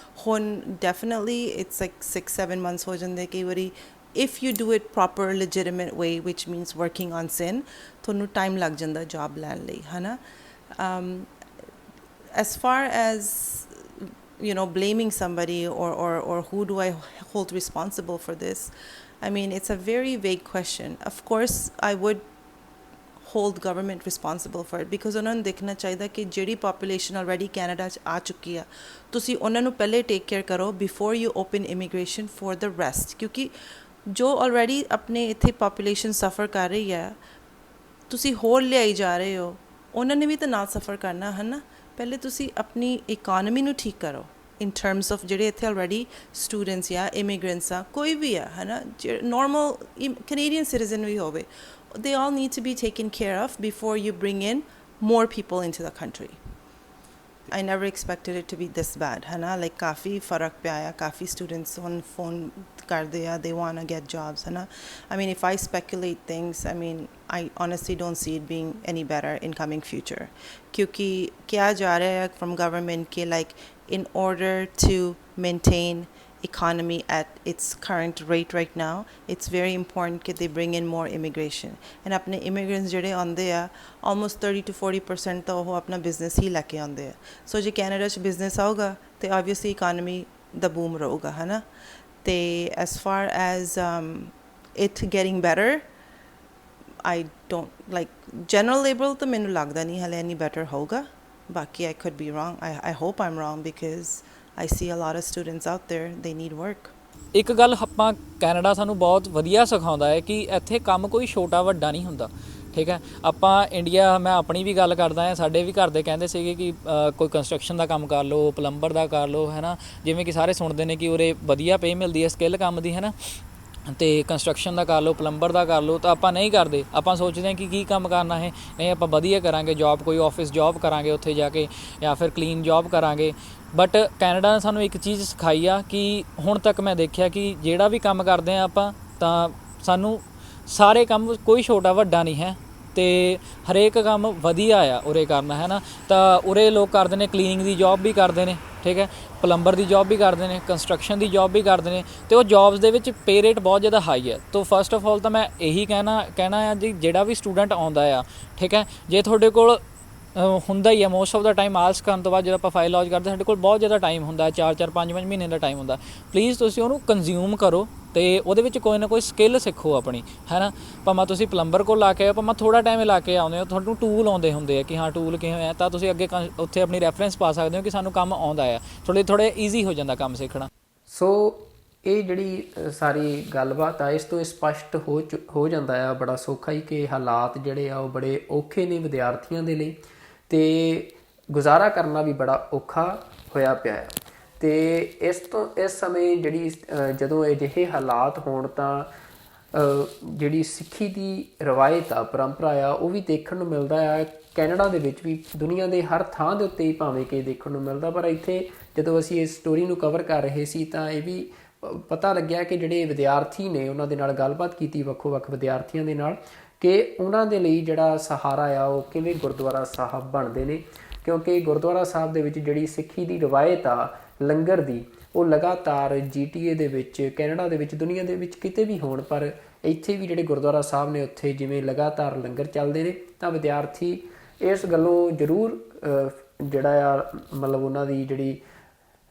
ਹੁਣ ਡੈਫੀਨਿਟਲੀ ਇਟਸ ਲਾਈਕ 6-7 ਮੰਥਸ ਹੋ ਜਾਂਦੇ ਕਈ ਵਾਰੀ। if you do it proper legitimate way, which means working on sin, ਤੁਹਾਨੂੰ ਟਾਈਮ ਲੱਗ ਜਾਂਦਾ ਜੌਬ ਲੈਣ ਲਈ, ਹੈ ਨਾ। as far as blaming somebody or who do I hold responsible for this, I mean, it's a very vague question. Of course I would hold government responsible for it, because ਉਹਨਾਂ ਨੂੰ ਦੇਖਣਾ ਚਾਹੀਦਾ ਕਿ ਜਿਹੜੀ population already Canada 'ਚ ਆ ਚੁੱਕੀ ਆ, ਤੁਸੀਂ ਉਹਨਾਂ ਨੂੰ ਪਹਿਲੇ take care ਕਰੋ before you open immigration for the rest। ਕਿਉਂਕਿ ਜੋ ਆਲਰੇਡੀ ਆਪਣੇ ਇੱਥੇ ਪਾਪੂਲੇਸ਼ਨ ਸਫਰ ਕਰ ਰਹੀ ਹੈ, ਤੁਸੀਂ ਹੋਰ ਲਿਆਈ ਜਾ ਰਹੇ ਹੋ, ਉਹਨਾਂ ਨੇ ਵੀ ਤਾਂ ਨਾਲ ਸਫਰ ਕਰਨਾ, ਹੈ ਨਾ। ਪਹਿਲੇ ਤੁਸੀਂ ਆਪਣੀ ਇਕਾਨਮੀ ਨੂੰ ਠੀਕ ਕਰੋ ਇਨ ਟਰਮਸ ਆਫ ਜਿਹੜੇ ਇੱਥੇ ਆਲਰੇਡੀ ਸਟੂਡੈਂਟਸ ਜਾਂ ਇਮੀਗ੍ਰੈਂਟਸ ਆ, ਕੋਈ ਵੀ ਆ, ਹੈ ਨਾ, ਨੋਰਮਲ ਕੈਨੇਡੀਅਨ ਸਿਟੀਜ਼ਨ ਵੀ ਹੋਵੇ, they all need to be taken care of before you bring in more people into the country. I never expected it to be this bad, है ना। Like काफ़ी फ़र्क पे आया, काफ़ी students on phone कर दिया, they want to get jobs, है ना। I mean, if I speculate things, I mean, I honestly don't see it being any better in coming future, क्योंकि क्या जा रहा है from government के like in order to maintain economy at its current rate right now, it's very important that they bring in more immigration, and apne immigrants ਜਿਹੜੇ ਆਉਂਦੇ ਆ almost 30 to 40% ਤਾਂ ਉਹ ਆਪਣਾ ਬਿਜ਼ਨਸ ਹੀ ਲੈ ਕੇ ਆਉਂਦੇ ਆ। ਸੋ ਜੇ ਕੈਨੇਡਾ 'ਚ ਬਿਜ਼ਨਸ ਆਊਗਾ ਤੇ ਆਬਵੀਅਸਲੀ ਇਕਾਨਮੀ ਦਾ ਬੂਮ ਰਹੂਗਾ, ਹੈ ਨਾ। ਤੇ as far as it getting better, I don't like general labor ਤਾਂ ਮੈਨੂੰ ਲੱਗਦਾ ਨਹੀਂ ਹਲੇ any better ਹੋਊਗਾ। ਬਾਕੀ I could be wrong, I hope I'm wrong, because I see a lot of students out there, they need work. ਇੱਕ ਗੱਲ ਆਪਾਂ ਕੈਨੇਡਾ ਸਾਨੂੰ ਬਹੁਤ ਵਧੀਆ ਸਿਖਾਉਂਦਾ ਹੈ ਕਿ ਇੱਥੇ ਕੰਮ ਕੋਈ ਛੋਟਾ ਵੱਡਾ ਨਹੀਂ ਹੁੰਦਾ, ਠੀਕ ਹੈ। ਆਪਾਂ ਇੰਡੀਆ, ਮੈਂ ਆਪਣੀ ਵੀ ਗੱਲ ਕਰਦਾ ਹਾਂ, ਸਾਡੇ ਵੀ ਘਰ ਦੇ ਕਹਿੰਦੇ ਸੀਗੇ ਕਿ ਕੋਈ ਕੰਸਟਰਕਸ਼ਨ ਦਾ ਕੰਮ ਕਰ ਲਓ, ਪਲੰਬਰ ਦਾ ਕਰ ਲਓ, ਹੈ ਨਾ, ਜਿਵੇਂ ਕਿ ਸਾਰੇ ਸੁਣਦੇ ਨੇ ਕਿ ਉਰੇ ਵਧੀਆ ਪੇ ਮਿਲਦੀ ਹੈ ਸਕਿੱਲ ਕੰਮ ਦੀ, ਹੈ ਨਾ, ਅਤੇ ਕੰਸਟਰਕਸ਼ਨ ਦਾ ਕਰ ਲਓ, ਪਲੰਬਰ ਦਾ ਕਰ ਲਓ। ਤਾਂ ਆਪਾਂ ਨਹੀਂ ਕਰਦੇ, ਆਪਾਂ ਸੋਚਦੇ ਹਾਂ ਕਿ ਕੀ ਕੰਮ ਕਰਨਾ ਹੈ, ਨਹੀਂ ਆਪਾਂ ਵਧੀਆ ਕਰਾਂਗੇ ਜੋਬ, ਕੋਈ ਆਫਿਸ ਜੋਬ ਕਰਾਂਗੇ ਉੱਥੇ ਜਾ ਕੇ, ਜਾਂ ਫਿਰ ਕਲੀਨ ਜੋਬ ਕਰਾਂਗੇ। ਬਟ ਕੈਨੇਡਾ ਨੇ ਸਾਨੂੰ ਇੱਕ ਚੀਜ਼ ਸਿਖਾਈ ਆ ਕਿ ਹੁਣ ਤੱਕ ਮੈਂ ਦੇਖਿਆ ਕਿ ਜਿਹੜਾ ਵੀ ਕੰਮ ਕਰਦੇ ਹਾਂ ਆਪਾਂ, ਤਾਂ ਸਾਨੂੰ ਸਾਰੇ ਕੰਮ ਕੋਈ ਛੋਟਾ ਵੱਡਾ ਨਹੀਂ ਹੈ, ਅਤੇ ਹਰੇਕ ਕੰਮ ਵਧੀਆ ਆ ਉਰੇ ਕਰਨਾ, ਹੈ ਨਾ। ਤਾਂ ਉਰੇ ਲੋਕ ਕਰਦੇ ਨੇ, ਕਲੀਨਿੰਗ ਦੀ ਜੋਬ ਵੀ ਕਰਦੇ ਨੇ, ਠੀਕ ਹੈ, ਪਲੰਬਰ ਦੀ ਜੋਬ ਵੀ ਕਰਦੇ ਨੇ, ਕੰਸਟਰਕਸ਼ਨ ਦੀ ਜੋਬ ਵੀ ਕਰਦੇ ਨੇ, ਅਤੇ ਉਹ ਜੋਬਸ ਦੇ ਵਿੱਚ ਪੇ ਰੇਟ ਬਹੁਤ ਜ਼ਿਆਦਾ ਹਾਈ ਹੈ। ਤਾਂ ਫਸਟ ਆਫ ਆਲ ਤਾਂ ਮੈਂ ਇਹੀ ਕਹਿਣਾ ਆ ਜੀ, ਜਿਹੜਾ ਵੀ ਸਟੂਡੈਂਟ ਆਉਂਦਾ ਆ, ਠੀਕ ਹੈ, ਜੇ ਤੁਹਾਡੇ ਕੋਲ ਹੁੰਦਾ ਹੀ ਹੈ ਮੋਸਟ ਆਫ ਦਾ ਟਾਈਮ, ਆਲਸ ਕਰਨ ਤੋਂ ਬਾਅਦ ਜਦੋਂ ਆਪਾਂ ਫਾਈਲ ਲੌਂਚ ਕਰਦੇ, ਸਾਡੇ ਕੋਲ ਬਹੁਤ ਜ਼ਿਆਦਾ ਟਾਈਮ ਹੁੰਦਾ, 4-4 5-5 ਮਹੀਨੇ ਦਾ ਟਾਈਮ ਹੁੰਦਾ। ਪਲੀਜ਼ ਤੁਸੀਂ ਉਹਨੂੰ ਕੰਜ਼ਿਊਮ ਕਰੋ ਅਤੇ ਉਹਦੇ ਵਿੱਚ ਕੋਈ ਨਾ ਕੋਈ ਸਕਿੱਲ ਸਿੱਖੋ ਆਪਣੀ, ਹੈ ਨਾ। ਭਾਵੇਂ ਤੁਸੀਂ ਪਲੰਬਰ ਕੋਲ ਲਾ ਕੇ ਆਓ, ਭਾਵੇਂ ਥੋੜ੍ਹਾ ਟਾਈਮ ਲਾ ਕੇ ਆਉਂਦੇ ਹੋ, ਤੁਹਾਨੂੰ ਟੂਲ ਆਉਂਦੇ ਹੁੰਦੇ ਆ ਕਿ ਹਾਂ ਟੂਲ ਕਿਵੇਂ ਹੈ, ਤਾਂ ਤੁਸੀਂ ਅੱਗੇ ਉੱਥੇ ਆਪਣੀ ਰੈਫਰੈਂਸ ਪਾ ਸਕਦੇ ਹੋ ਕਿ ਸਾਨੂੰ ਕੰਮ ਆਉਂਦਾ ਆ, ਥੋੜ੍ਹੇ ਈਜ਼ੀ ਹੋ ਜਾਂਦਾ ਕੰਮ ਸਿੱਖਣਾ। ਸੋ ਇਹ ਜਿਹੜੀ ਸਾਰੀ ਗੱਲਬਾਤ ਆ, ਇਸ ਤੋਂ ਸਪਸ਼ਟ ਹੋ ਜਾਂਦਾ ਆ ਬੜਾ ਸੌਖਾ ਹੀ ਕਿ ਹਾਲਾਤ ਜਿਹੜੇ ਆ ਉਹ ਬੜੇ ਔਖੇ ਨੇ ਵਿਦਿਆਰਥੀਆਂ ਦੇ ਲਈ, ਅਤੇ ਗੁਜ਼ਾਰਾ ਕਰਨਾ ਵੀ ਬੜਾ ਔਖਾ ਹੋਇਆ ਪਿਆ ਹੈ। ਅਤੇ ਇਸ ਸਮੇਂ ਜਿਹੜੀ ਜਦੋਂ ਅਜਿਹੇ ਹਾਲਾਤ ਹੋਣ ਤਾਂ ਜਿਹੜੀ ਸਿੱਖੀ ਦੀ ਰਵਾਇਤ ਆ, ਪਰੰਪਰਾ ਆ, ਉਹ ਵੀ ਦੇਖਣ ਨੂੰ ਮਿਲਦਾ ਆ ਕੈਨੇਡਾ ਦੇ ਵਿੱਚ ਵੀ, ਦੁਨੀਆ ਦੇ ਹਰ ਥਾਂ ਦੇ ਉੱਤੇ ਹੀ ਭਾਵੇਂ ਕਿ ਦੇਖਣ ਨੂੰ ਮਿਲਦਾ। ਪਰ ਇੱਥੇ ਜਦੋਂ ਅਸੀਂ ਇਸ ਸਟੋਰੀ ਨੂੰ ਕਵਰ ਕਰ ਰਹੇ ਸੀ ਤਾਂ ਇਹ ਵੀ ਪਤਾ ਲੱਗਿਆ ਕਿ ਜਿਹੜੇ ਵਿਦਿਆਰਥੀ ਨੇ, ਉਹਨਾਂ ਦੇ ਨਾਲ ਗੱਲਬਾਤ ਕੀਤੀ ਵੱਖੋ-ਵੱਖ ਵਿਦਿਆਰਥੀਆਂ ਦੇ ਨਾਲ, ਕਿ ਉਹਨਾਂ ਦੇ ਲਈ ਜਿਹੜਾ ਸਹਾਰਾ ਆ ਉਹ ਕਿਵੇਂ ਗੁਰਦੁਆਰਾ ਸਾਹਿਬ ਬਣਦੇ ਨੇ, ਕਿਉਂਕਿ ਗੁਰਦੁਆਰਾ ਸਾਹਿਬ ਦੇ ਵਿੱਚ ਜਿਹੜੀ ਸਿੱਖੀ ਦੀ ਰਵਾਇਤ ਆ ਲੰਗਰ ਦੀ, ਉਹ ਲਗਾਤਾਰ GTA ਦੇ ਵਿੱਚ, ਕੈਨੇਡਾ ਦੇ ਵਿੱਚ, ਦੁਨੀਆ ਦੇ ਵਿੱਚ ਕਿਤੇ ਵੀ ਹੋਣ, ਪਰ ਇੱਥੇ ਵੀ ਜਿਹੜੇ ਗੁਰਦੁਆਰਾ ਸਾਹਿਬ ਨੇ ਉੱਥੇ ਜਿਵੇਂ ਲਗਾਤਾਰ ਲੰਗਰ ਚੱਲਦੇ ਨੇ, ਤਾਂ ਵਿਦਿਆਰਥੀ ਇਸ ਗੱਲੋਂ ਜ਼ਰੂਰ ਜਿਹੜਾ ਆ ਮਤਲਬ ਉਹਨਾਂ ਦੀ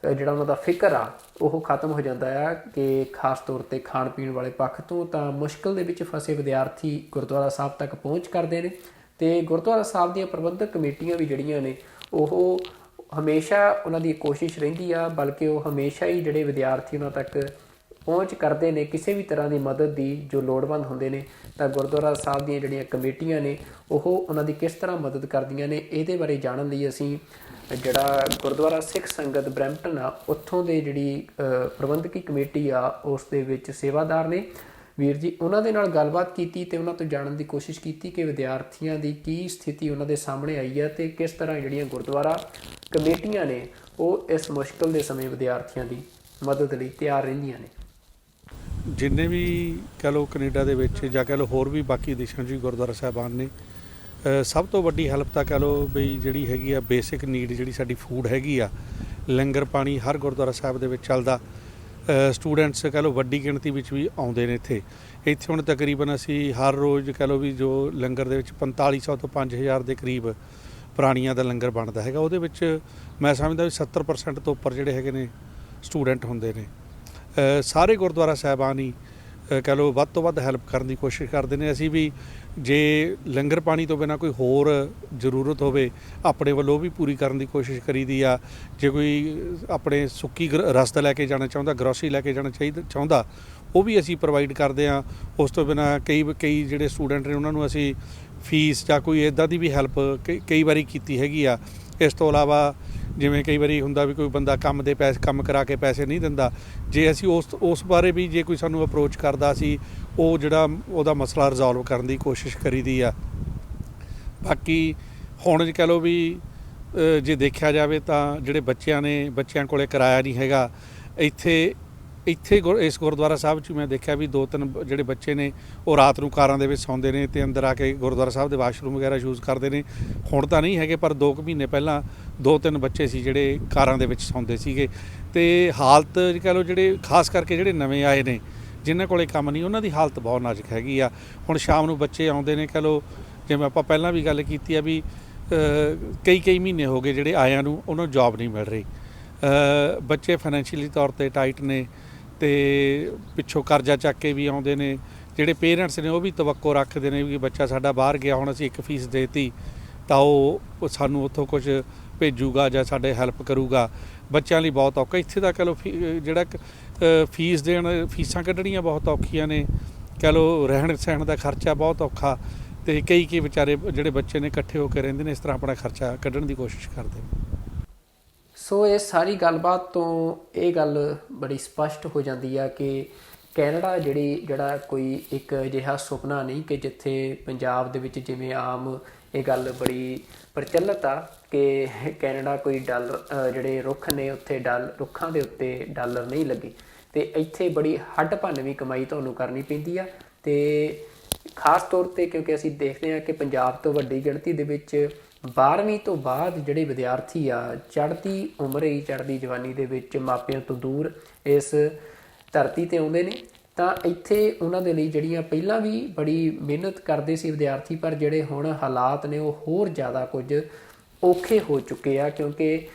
ਜਿਹੜਾ ਉਹਨਾਂ ਦਾ ਫਿਕਰ ਆ ਉਹ ਖਤਮ ਹੋ ਜਾਂਦਾ ਆ ਕਿ ਖਾਸ ਤੌਰ 'ਤੇ ਖਾਣ ਪੀਣ ਵਾਲੇ ਪੱਖ ਤੋਂ ਤਾਂ ਮੁਸ਼ਕਿਲ ਦੇ ਵਿੱਚ ਫਸੇ ਵਿਦਿਆਰਥੀ ਗੁਰਦੁਆਰਾ ਸਾਹਿਬ ਤੱਕ ਪਹੁੰਚ ਕਰਦੇ ਨੇ। ਅਤੇ ਗੁਰਦੁਆਰਾ ਸਾਹਿਬ ਦੀਆਂ ਪ੍ਰਬੰਧਕ ਕਮੇਟੀਆਂ ਵੀ ਜਿਹੜੀਆਂ ਨੇ ਉਹ ਹਮੇਸ਼ਾ, ਉਹਨਾਂ ਦੀ ਕੋਸ਼ਿਸ਼ ਰਹਿੰਦੀ ਆ, ਬਲਕਿ ਉਹ ਹਮੇਸ਼ਾ ਹੀ ਜਿਹੜੇ ਵਿਦਿਆਰਥੀ ਉਹਨਾਂ ਤੱਕ ਪਹੁੰਚ ਕਰਦੇ ਨੇ ਕਿਸੇ ਵੀ ਤਰ੍ਹਾਂ ਦੀ ਮਦਦ ਦੀ ਜੋ ਲੋੜਵੰਦ ਹੁੰਦੇ ਨੇ, ਤਾਂ ਗੁਰਦੁਆਰਾ ਸਾਹਿਬ ਦੀਆਂ ਜਿਹੜੀਆਂ ਕਮੇਟੀਆਂ ਨੇ ਉਹ ਉਹਨਾਂ ਦੀ ਕਿਸ ਤਰ੍ਹਾਂ ਮਦਦ ਕਰਦੀਆਂ ਨੇ, ਇਹਦੇ ਬਾਰੇ ਜਾਣਨ ਲਈ ਅਸੀਂ ਜਿਹੜਾ ਗੁਰਦੁਆਰਾ ਸਿੱਖ ਸੰਗਤ ਬਰੈਂਪਟਨ ਆ, ਉੱਥੋਂ ਦੇ ਜਿਹੜੀ ਪ੍ਰਬੰਧਕੀ ਕਮੇਟੀ ਆ ਉਸ ਦੇ ਵਿੱਚ ਸੇਵਾਦਾਰ ਨੇ ਵੀਰ ਜੀ, ਉਹਨਾਂ ਦੇ ਨਾਲ ਗੱਲਬਾਤ ਕੀਤੀ ਅਤੇ ਉਹਨਾਂ ਤੋਂ ਜਾਣਨ ਦੀ ਕੋਸ਼ਿਸ਼ ਕੀਤੀ ਕਿ ਵਿਦਿਆਰਥੀਆਂ ਦੀ ਕੀ ਸਥਿਤੀ ਉਹਨਾਂ ਦੇ ਸਾਹਮਣੇ ਆਈ ਹੈ ਅਤੇ ਕਿਸ ਤਰ੍ਹਾਂ ਜਿਹੜੀਆਂ ਗੁਰਦੁਆਰਾ ਕਮੇਟੀਆਂ ਨੇ ਉਹ ਇਸ ਮੁਸ਼ਕਿਲ ਦੇ ਸਮੇਂ ਵਿਦਿਆਰਥੀਆਂ ਦੀ ਮਦਦ ਲਈ ਤਿਆਰ ਰਹਿੰਦੀਆਂ ਨੇ। ਜਿੰਨੇ ਵੀ ਕਹਿ ਲਓ ਕੈਨੇਡਾ ਦੇ ਵਿੱਚ ਜਾਂ ਕਹਿ ਲਓ ਹੋਰ ਵੀ ਬਾਕੀ ਦੇਸ਼ਾਂ 'ਚ ਵੀ ਗੁਰਦੁਆਰਾ ਸਾਹਿਬਾਨ ਨੇ, ਸਭ ਤੋਂ ਵੱਡੀ ਹੈਲਪ ਤਾਂ ਕਹਿ ਲਓ ਬਈ ਜਿਹੜੀ ਹੈਗੀ ਆ ਬੇਸਿਕ ਨੀਡ, ਜਿਹੜੀ ਸਾਡੀ ਫੂਡ ਹੈਗੀ ਆ, ਲੰਗਰ ਪਾਣੀ ਹਰ ਗੁਰਦੁਆਰਾ ਸਾਹਿਬ ਦੇ ਵਿੱਚ ਚੱਲਦਾ। ਸਟੂਡੈਂਟਸ ਕਹਿ ਲਓ ਵੱਡੀ ਗਿਣਤੀ ਵਿੱਚ ਵੀ ਆਉਂਦੇ ਨੇ ਇੱਥੇ ਹੁਣ ਤਕਰੀਬਨ ਅਸੀਂ ਹਰ ਰੋਜ਼ ਕਹਿ ਲਓ ਵੀ ਜੋ ਲੰਗਰ ਦੇ ਵਿੱਚ 4500 ਤੋਂ 5000 ਦੇ ਕਰੀਬ ਪ੍ਰਾਣੀਆਂ ਦਾ ਲੰਗਰ ਬਣਦਾ ਹੈਗਾ। ਉਹਦੇ ਵਿੱਚ ਮੈਂ ਸਮਝਦਾ ਵੀ 70% ਤੋਂ ਉੱਪਰ ਜਿਹੜੇ ਹੈਗੇ ਨੇ ਸਟੂਡੈਂਟ ਹੁੰਦੇ ਨੇ। ਸਾਰੇ ਗੁਰਦੁਆਰਾ ਸਾਹਿਬਾਨ ਹੀ ਕਹਿ ਲਓ ਵੱਧ ਤੋਂ ਵੱਧ ਹੈਲਪ ਕਰਨ ਦੀ ਕੋਸ਼ਿਸ਼ ਕਰਦੇ ਨੇ। ਅਸੀਂ ਵੀ ਜੇ ਲੰਗਰ ਪਾਣੀ ਤੋਂ ਬਿਨਾਂ ਕੋਈ ਹੋਰ ਜ਼ਰੂਰਤ ਹੋਵੇ ਆਪਣੇ ਵੱਲੋਂ ਵੀ ਪੂਰੀ ਕਰਨ ਦੀ ਕੋਸ਼ਿਸ਼ ਕਰੀਦੀ ਆ। ਜੇ ਕੋਈ ਆਪਣੇ ਸੁੱਕੀ ਰਸਦ ਲੈ ਕੇ ਜਾਣਾ ਚਾਹੁੰਦਾ, ਗਰੋਸਰੀ ਲੈ ਕੇ ਜਾਣਾ ਚਾਹੁੰਦਾ, ਉਹ ਵੀ ਅਸੀਂ ਪ੍ਰੋਵਾਈਡ ਕਰਦੇ ਹਾਂ। ਉਸ ਤੋਂ ਬਿਨਾਂ ਕਈ ਜਿਹੜੇ ਸਟੂਡੈਂਟ ਨੇ ਉਹਨਾਂ ਨੂੰ ਅਸੀਂ ਫੀਸ ਜਾਂ ਕੋਈ ਇੱਦਾਂ ਦੀ ਵੀ ਹੈਲਪ ਕਈ ਵਾਰੀ ਕੀਤੀ ਹੈਗੀ ਆ। ਇਸ ਤੋਂ ਇਲਾਵਾ ਜਿਵੇਂ ਕਈ ਵਾਰੀ ਹੁੰਦਾ ਵੀ ਕੋਈ ਬੰਦਾ ਕੰਮ ਕਰਾ ਕੇ ਪੈਸੇ ਨਹੀਂ ਦਿੰਦਾ, ਜੇ ਅਸੀਂ ਉਸ ਬਾਰੇ ਵੀ ਜੇ ਕੋਈ ਸਾਨੂੰ ਅਪਰੋਚ ਕਰਦਾ, ਅਸੀਂ ਉਹ ਜਿਹੜਾ ਉਹਦਾ ਮਸਲਾ ਰਿਜ਼ੋਲਵ ਕਰਨ ਦੀ ਕੋਸ਼ਿਸ਼ ਕਰੀਦੀ ਆ। ਬਾਕੀ ਹੁਣ ਕਹਿ ਲਓ ਵੀ ਜੇ ਦੇਖਿਆ ਜਾਵੇ ਤਾਂ ਜਿਹੜੇ ਬੱਚਿਆਂ ਕੋਲੇ ਕਿਰਾਇਆ ਨਹੀਂ ਹੈਗਾ। ਇੱਥੇ ਇਸ ਗੁਰਦੁਆਰਾ ਸਾਹਿਬ 'ਚ ਮੈਂ ਦੇਖਿਆ ਵੀ 2-3 ਜਿਹੜੇ ਬੱਚੇ ਨੇ ਉਹ ਰਾਤ ਨੂੰ ਕਾਰਾਂ ਦੇ ਵਿੱਚ ਸੌਂਦੇ ਨੇ ਅਤੇ ਅੰਦਰ ਆ ਕੇ ਗੁਰਦੁਆਰਾ ਸਾਹਿਬ ਦੇ ਵਾਸ਼ਰੂਮ ਵਗੈਰਾ ਯੂਜ਼ ਕਰਦੇ ਨੇ। ਹੁਣ ਤਾਂ ਨਹੀਂ ਹੈਗੇ, ਪਰ 2 ਮਹੀਨੇ ਪਹਿਲਾਂ 2-3 ਬੱਚੇ ਸੀ ਜਿਹੜੇ ਕਾਰਾਂ ਦੇ ਵਿੱਚ ਸੌਂਦੇ ਸੀਗੇ। ਅਤੇ ਹਾਲਤ ਕਹਿ ਲਓ ਜਿਹੜੇ ਖਾਸ ਕਰਕੇ ਜਿਹੜੇ ਨਵੇਂ ਆਏ ਨੇ ਜਿਨ੍ਹਾਂ ਕੋਲੇ ਕੰਮ ਨਹੀਂ, ਉਹਨਾਂ ਦੀ ਹਾਲਤ ਬਹੁਤ ਨਾਜ਼ੁਕ ਹੈਗੀ ਆ। ਹੁਣ ਸ਼ਾਮ ਨੂੰ ਬੱਚੇ ਆਉਂਦੇ ਨੇ, ਕਹਿ ਲਓ ਜਿਵੇਂ ਆਪਾਂ ਪਹਿਲਾਂ ਵੀ ਗੱਲ ਕੀਤੀ ਆ ਵੀ ਕਈ ਮਹੀਨੇ ਹੋ ਗਏ ਜਿਹੜੇ ਆਇਆਂ ਨੂੰ ਉਹਨਾਂ ਨੂੰ ਜੋਬ ਨਹੀਂ ਮਿਲ ਰਹੀ। ਬੱਚੇ ਫਾਈਨੈਂਸ਼ੀਅਲੀ ਤੌਰ 'ਤੇ ਟਾਈਟ ਨੇ ਅਤੇ ਪਿੱਛੋਂ ਕਰਜ਼ਾ ਚੱਕ ਕੇ ਵੀ ਆਉਂਦੇ ਨੇ। ਜਿਹੜੇ ਪੇਰੈਂਟਸ ਨੇ ਉਹ ਵੀ ਤਵੱਕੋ ਰੱਖਦੇ ਨੇ ਵੀ ਬੱਚਾ ਸਾਡਾ ਬਾਹਰ ਗਿਆ, ਹੁਣ ਅਸੀਂ 1 ਫੀਸ ਦੇਤੀ ਤਾਂ ਉਹ ਸਾਨੂੰ ਉੱਥੋਂ ਕੁਝ ਭੇਜੂਗਾ ਜਾਂ ਸਾਡੇ ਹੈਲਪ ਕਰੂਗਾ। ਬੱਚਿਆਂ ਲਈ ਬਹੁਤ ਔਖਾ ਇੱਥੇ ਦਾ ਕਹਿ ਲਓ ਜਿਹੜਾ ਫੀਸਾਂ ਕੱਢਣੀਆਂ ਬਹੁਤ ਔਖੀਆਂ ਨੇ। ਕਹਿ ਲਓ ਰਹਿਣ ਸਹਿਣ ਦਾ ਖਰਚਾ ਬਹੁਤ ਔਖਾ। ਤੇ ਕਈ ਵਿਚਾਰੇ ਜਿਹੜੇ ਬੱਚੇ ਨੇ ਇਕੱਠੇ ਹੋ ਕੇ ਰਹਿੰਦੇ ਨੇ, ਇਸ ਤਰ੍ਹਾਂ ਆਪਣਾ ਖਰਚਾ ਕੱਢਣ ਦੀ ਕੋਸ਼ਿਸ਼ ਕਰਦੇ ਨੇ। ਸੋ ਇਹ ਸਾਰੀ ਗੱਲਬਾਤ ਤੋਂ ਇਹ ਗੱਲ ਬੜੀ ਸਪਸ਼ਟ ਹੋ ਜਾਂਦੀ ਆ ਕਿ ਕੈਨੇਡਾ ਜਿਹੜਾ ਕੋਈ ਇੱਕ ਅਜਿਹਾ ਸੁਪਨਾ ਨਹੀਂ ਕਿ ਜਿੱਥੇ ਪੰਜਾਬ ਦੇ ਵਿੱਚ ਜਿਵੇਂ ਆਮ ਇਹ ਗੱਲ ਬੜੀ ਪ੍ਰਚਲਿਤ ਆ ਕਿ ਕੈਨੇਡਾ ਕੋਈ ਡਾਲਰ ਜਿਹੜੇ ਰੁੱਖ ਨੇ ਉੱਥੇ ਰੁੱਖਾਂ ਦੇ ਉੱਤੇ ਡਾਲਰ ਨਹੀਂ ਲੱਗੇ, ਅਤੇ ਇੱਥੇ ਬੜੀ ਹੱਡ ਭੰਨਵੀਂ ਕਮਾਈ ਤੁਹਾਨੂੰ ਕਰਨੀ ਪੈਂਦੀ ਆ। ਅਤੇ ਖਾਸ ਤੌਰ 'ਤੇ ਕਿਉਂਕਿ ਅਸੀਂ ਦੇਖਦੇ ਹਾਂ ਕਿ ਪੰਜਾਬ ਤੋਂ ਵੱਡੀ ਗਿਣਤੀ ਦੇ ਵਿੱਚ 12ਵੀਂ ਤੋਂ ਬਾਅਦ ਜਿਹੜੇ ਵਿਦਿਆਰਥੀ ਆ ਚੜ੍ਹਦੀ ਉਮਰ ਹੀ ਚੜ੍ਹਦੀ ਜਵਾਨੀ ਦੇ ਵਿੱਚ ਮਾਪਿਆਂ ਤੋਂ ਦੂਰ ਇਸ ਧਰਤੀ 'ਤੇ ਆਉਂਦੇ ਨੇ, ਤਾਂ ਇੱਥੇ ਉਹਨਾਂ ਦੇ ਲਈ ਜਿਹੜੀਆਂ ਪਹਿਲਾਂ ਵੀ ਬੜੀ ਮਿਹਨਤ ਕਰਦੇ ਸੀ ਵਿਦਿਆਰਥੀ, ਪਰ ਜਿਹੜੇ ਹੁਣ ਹਾਲਾਤ ਨੇ ਉਹ ਹੋਰ ਜ਼ਿਆਦਾ ਕੁਝ ਔਖੇ ਹੋ ਚੁੱਕੇ ਆ ਕਿਉਂਕਿ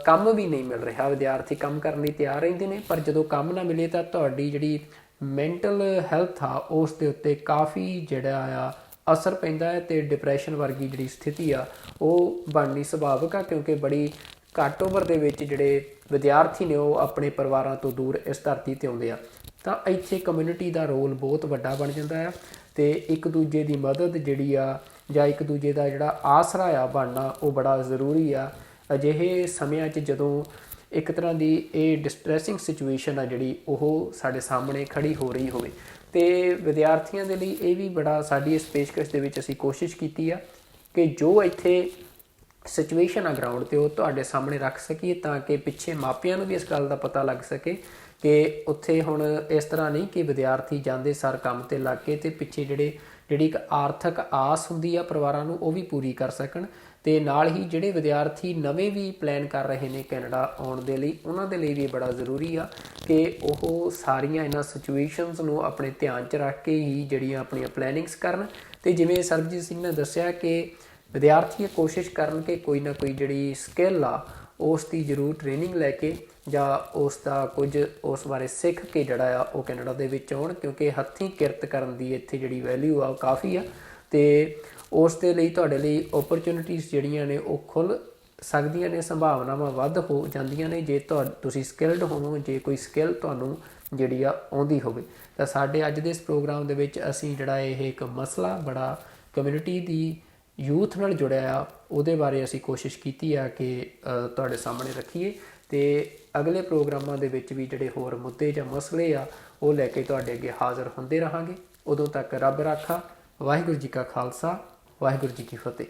ਕੰਮ ਵੀ ਨਹੀਂ ਮਿਲ ਰਿਹਾ। ਵਿਦਿਆਰਥੀ ਕੰਮ ਕਰਨ ਲਈ ਤਿਆਰ ਰਹਿੰਦੇ ਨੇ, ਪਰ ਜਦੋਂ ਕੰਮ ਨਾ ਮਿਲੇ ਤਾਂ ਤੁਹਾਡੀ ਜਿਹੜੀ ਮੈਂਟਲ ਹੈਲਥ ਆ ਉਸ ਦੇ ਉੱਤੇ ਕਾਫੀ ਜਿਹੜਾ ਆ ਅਸਰ ਪੈਂਦਾ ਹੈ, ਅਤੇ ਡਿਪਰੈਸ਼ਨ ਵਰਗੀ ਜਿਹੜੀ ਸਥਿਤੀ ਆ ਉਹ ਬਣਨੀ ਸੁਭਾਵਿਕ ਆ ਕਿਉਂਕਿ ਬੜੀ ਘੱਟ ਉਮਰ ਦੇ ਵਿੱਚ ਜਿਹੜੇ ਵਿਦਿਆਰਥੀ ਨੇ ਉਹ ਆਪਣੇ ਪਰਿਵਾਰਾਂ ਤੋਂ ਦੂਰ ਇਸ ਧਰਤੀ 'ਤੇ ਆਉਂਦੇ ਆ। ਤਾਂ ਇੱਥੇ ਕਮਿਊਨਿਟੀ ਦਾ ਰੋਲ ਬਹੁਤ ਵੱਡਾ ਬਣ ਜਾਂਦਾ ਆ, ਅਤੇ ਇੱਕ ਦੂਜੇ ਦੀ ਮਦਦ ਜਿਹੜੀ ਆ ਜਾਂ ਇੱਕ ਦੂਜੇ ਦਾ ਜਿਹੜਾ ਆਸਰਾ ਆ ਬਣਨਾ ਉਹ ਬੜਾ ਜ਼ਰੂਰੀ ਆ ਅਜਿਹੇ ਸਮਿਆਂ 'ਚ ਜਦੋਂ ਇੱਕ ਤਰ੍ਹਾਂ ਦੀ ਇਹ ਡਿਸਟਰੈਸਿੰਗ ਸਿਚੁਏਸ਼ਨ ਆ ਜਿਹੜੀ ਉਹ ਸਾਡੇ ਸਾਹਮਣੇ ਖੜੀ ਹੋ ਰਹੀ ਹੋਵੇ। ਅਤੇ ਵਿਦਿਆਰਥੀਆਂ ਦੇ ਲਈ ਇਹ ਵੀ ਬੜਾ ਸਾਡੀ ਇਸ ਪੇਸ਼ਕਸ਼ ਦੇ ਵਿੱਚ ਅਸੀਂ ਕੋਸ਼ਿਸ਼ ਕੀਤੀ ਆ ਕਿ ਜੋ ਇੱਥੇ ਸਿਚੁਏਸ਼ਨ ਆ ਗਰਾਊਂਡ 'ਤੇ ਉਹ ਤੁਹਾਡੇ ਸਾਹਮਣੇ ਰੱਖ ਸਕੀਏ, ਤਾਂ ਕਿ ਪਿੱਛੇ ਮਾਪਿਆਂ ਨੂੰ ਵੀ ਇਸ ਗੱਲ ਦਾ ਪਤਾ ਲੱਗ ਸਕੇ ਕਿ ਉੱਥੇ ਹੁਣ ਇਸ ਤਰ੍ਹਾਂ ਨਹੀਂ ਕਿ ਵਿਦਿਆਰਥੀ ਜਾਂਦੇ ਸਰ ਕੰਮ 'ਤੇ ਲੱਗ ਕੇ ਅਤੇ ਪਿੱਛੇ ਜਿਹੜੀ ਇੱਕ ਆਰਥਿਕ ਆਸ ਹੁੰਦੀ ਆ ਪਰਿਵਾਰਾਂ ਨੂੰ ਉਹ ਵੀ ਪੂਰੀ ਕਰ ਸਕਣ। ਅਤੇ ਨਾਲ ਹੀ ਜਿਹੜੇ ਵਿਦਿਆਰਥੀ ਨਵੇਂ ਵੀ ਪਲਾਨ ਕਰ ਰਹੇ ਨੇ ਕੈਨੇਡਾ ਆਉਣ ਦੇ ਲਈ, ਉਹਨਾਂ ਦੇ ਲਈ ਵੀ ਬੜਾ ਜ਼ਰੂਰੀ ਆ ਕਿ ਉਹ ਸਾਰੀਆਂ ਇਹਨਾਂ ਸਿਚੁਏਸ਼ਨਸ ਨੂੰ ਆਪਣੇ ਧਿਆਨ 'ਚ ਰੱਖ ਕੇ ਹੀ ਜਿਹੜੀਆਂ ਆਪਣੀਆਂ ਪਲੈਨਿੰਗਸ ਕਰਨ। ਅਤੇ ਜਿਵੇਂ ਸਰਬਜੀਤ ਸਿੰਘ ਨੇ ਦੱਸਿਆ ਕਿ ਵਿਦਿਆਰਥੀ ਕੋਸ਼ਿਸ਼ ਕਰਨ ਕਿ ਕੋਈ ਨਾ ਕੋਈ ਜਿਹੜੀ ਸਕਿੱਲ ਆ ਉਸ ਦੀ ਜ਼ਰੂਰ ਟ੍ਰੇਨਿੰਗ ਲੈ ਕੇ ਜਾਂ ਉਸ ਦਾ ਕੁਝ ਉਸ ਬਾਰੇ ਸਿੱਖ ਕੇ ਜਿਹੜਾ ਆ ਉਹ ਕੈਨੇਡਾ ਦੇ ਵਿੱਚ ਆਉਣ, ਕਿਉਂਕਿ ਹੱਥੀਂ ਕਿਰਤ ਕਰਨ ਦੀ ਇੱਥੇ ਜਿਹੜੀ ਵੈਲਿਊ ਆ ਉਹ ਕਾਫੀ ਆ, ਅਤੇ ਉਸ ਦੇ ਲਈ ਤੁਹਾਡੇ ਲਈ ਓਪਰਚੁਨਿਟੀਜ਼ ਜਿਹੜੀਆਂ ਨੇ ਉਹ ਖੁੱਲ੍ਹ ਸਕਦੀਆਂ ਨੇ, ਸੰਭਾਵਨਾਵਾਂ ਵੱਧ ਹੋ ਜਾਂਦੀਆਂ ਨੇ ਜੇ ਤੁਸੀਂ ਸਕਿੱਲਡ ਹੋਵੋ, ਜੇ ਕੋਈ ਸਕਿੱਲ ਤੁਹਾਨੂੰ ਜਿਹੜੀ ਆ ਆਉਂਦੀ ਹੋਵੇ। ਤਾਂ ਸਾਡੇ ਅੱਜ ਦੇ ਇਸ ਪ੍ਰੋਗਰਾਮ ਦੇ ਵਿੱਚ ਅਸੀਂ ਜਿਹੜਾ ਇਹ ਇੱਕ ਮਸਲਾ ਬੜਾ ਕਮਿਊਨਿਟੀ ਦੀ ਯੂਥ ਨਾਲ ਜੁੜਿਆ ਆ ਉਹਦੇ ਬਾਰੇ ਅਸੀਂ ਕੋਸ਼ਿਸ਼ ਕੀਤੀ ਆ ਕਿ ਤੁਹਾਡੇ ਸਾਹਮਣੇ ਰੱਖੀਏ, ਅਤੇ ਅਗਲੇ ਪ੍ਰੋਗਰਾਮਾਂ ਦੇ ਵਿੱਚ ਵੀ ਜਿਹੜੇ ਹੋਰ ਮੁੱਦੇ ਜਾਂ ਮਸਲੇ ਆ ਉਹ ਲੈ ਕੇ ਤੁਹਾਡੇ ਅੱਗੇ ਹਾਜ਼ਰ ਹੁੰਦੇ ਰਹਾਂਗੇ। ਉਦੋਂ ਤੱਕ ਰੱਬ ਰਾਖਾ। ਵਾਹਿਗੁਰੂ ਜੀ ਕਾ ਖਾਲਸਾ, ਵਾਹਿਗੁਰੂ ਜੀ ਕੀ ਫਤਿਹ।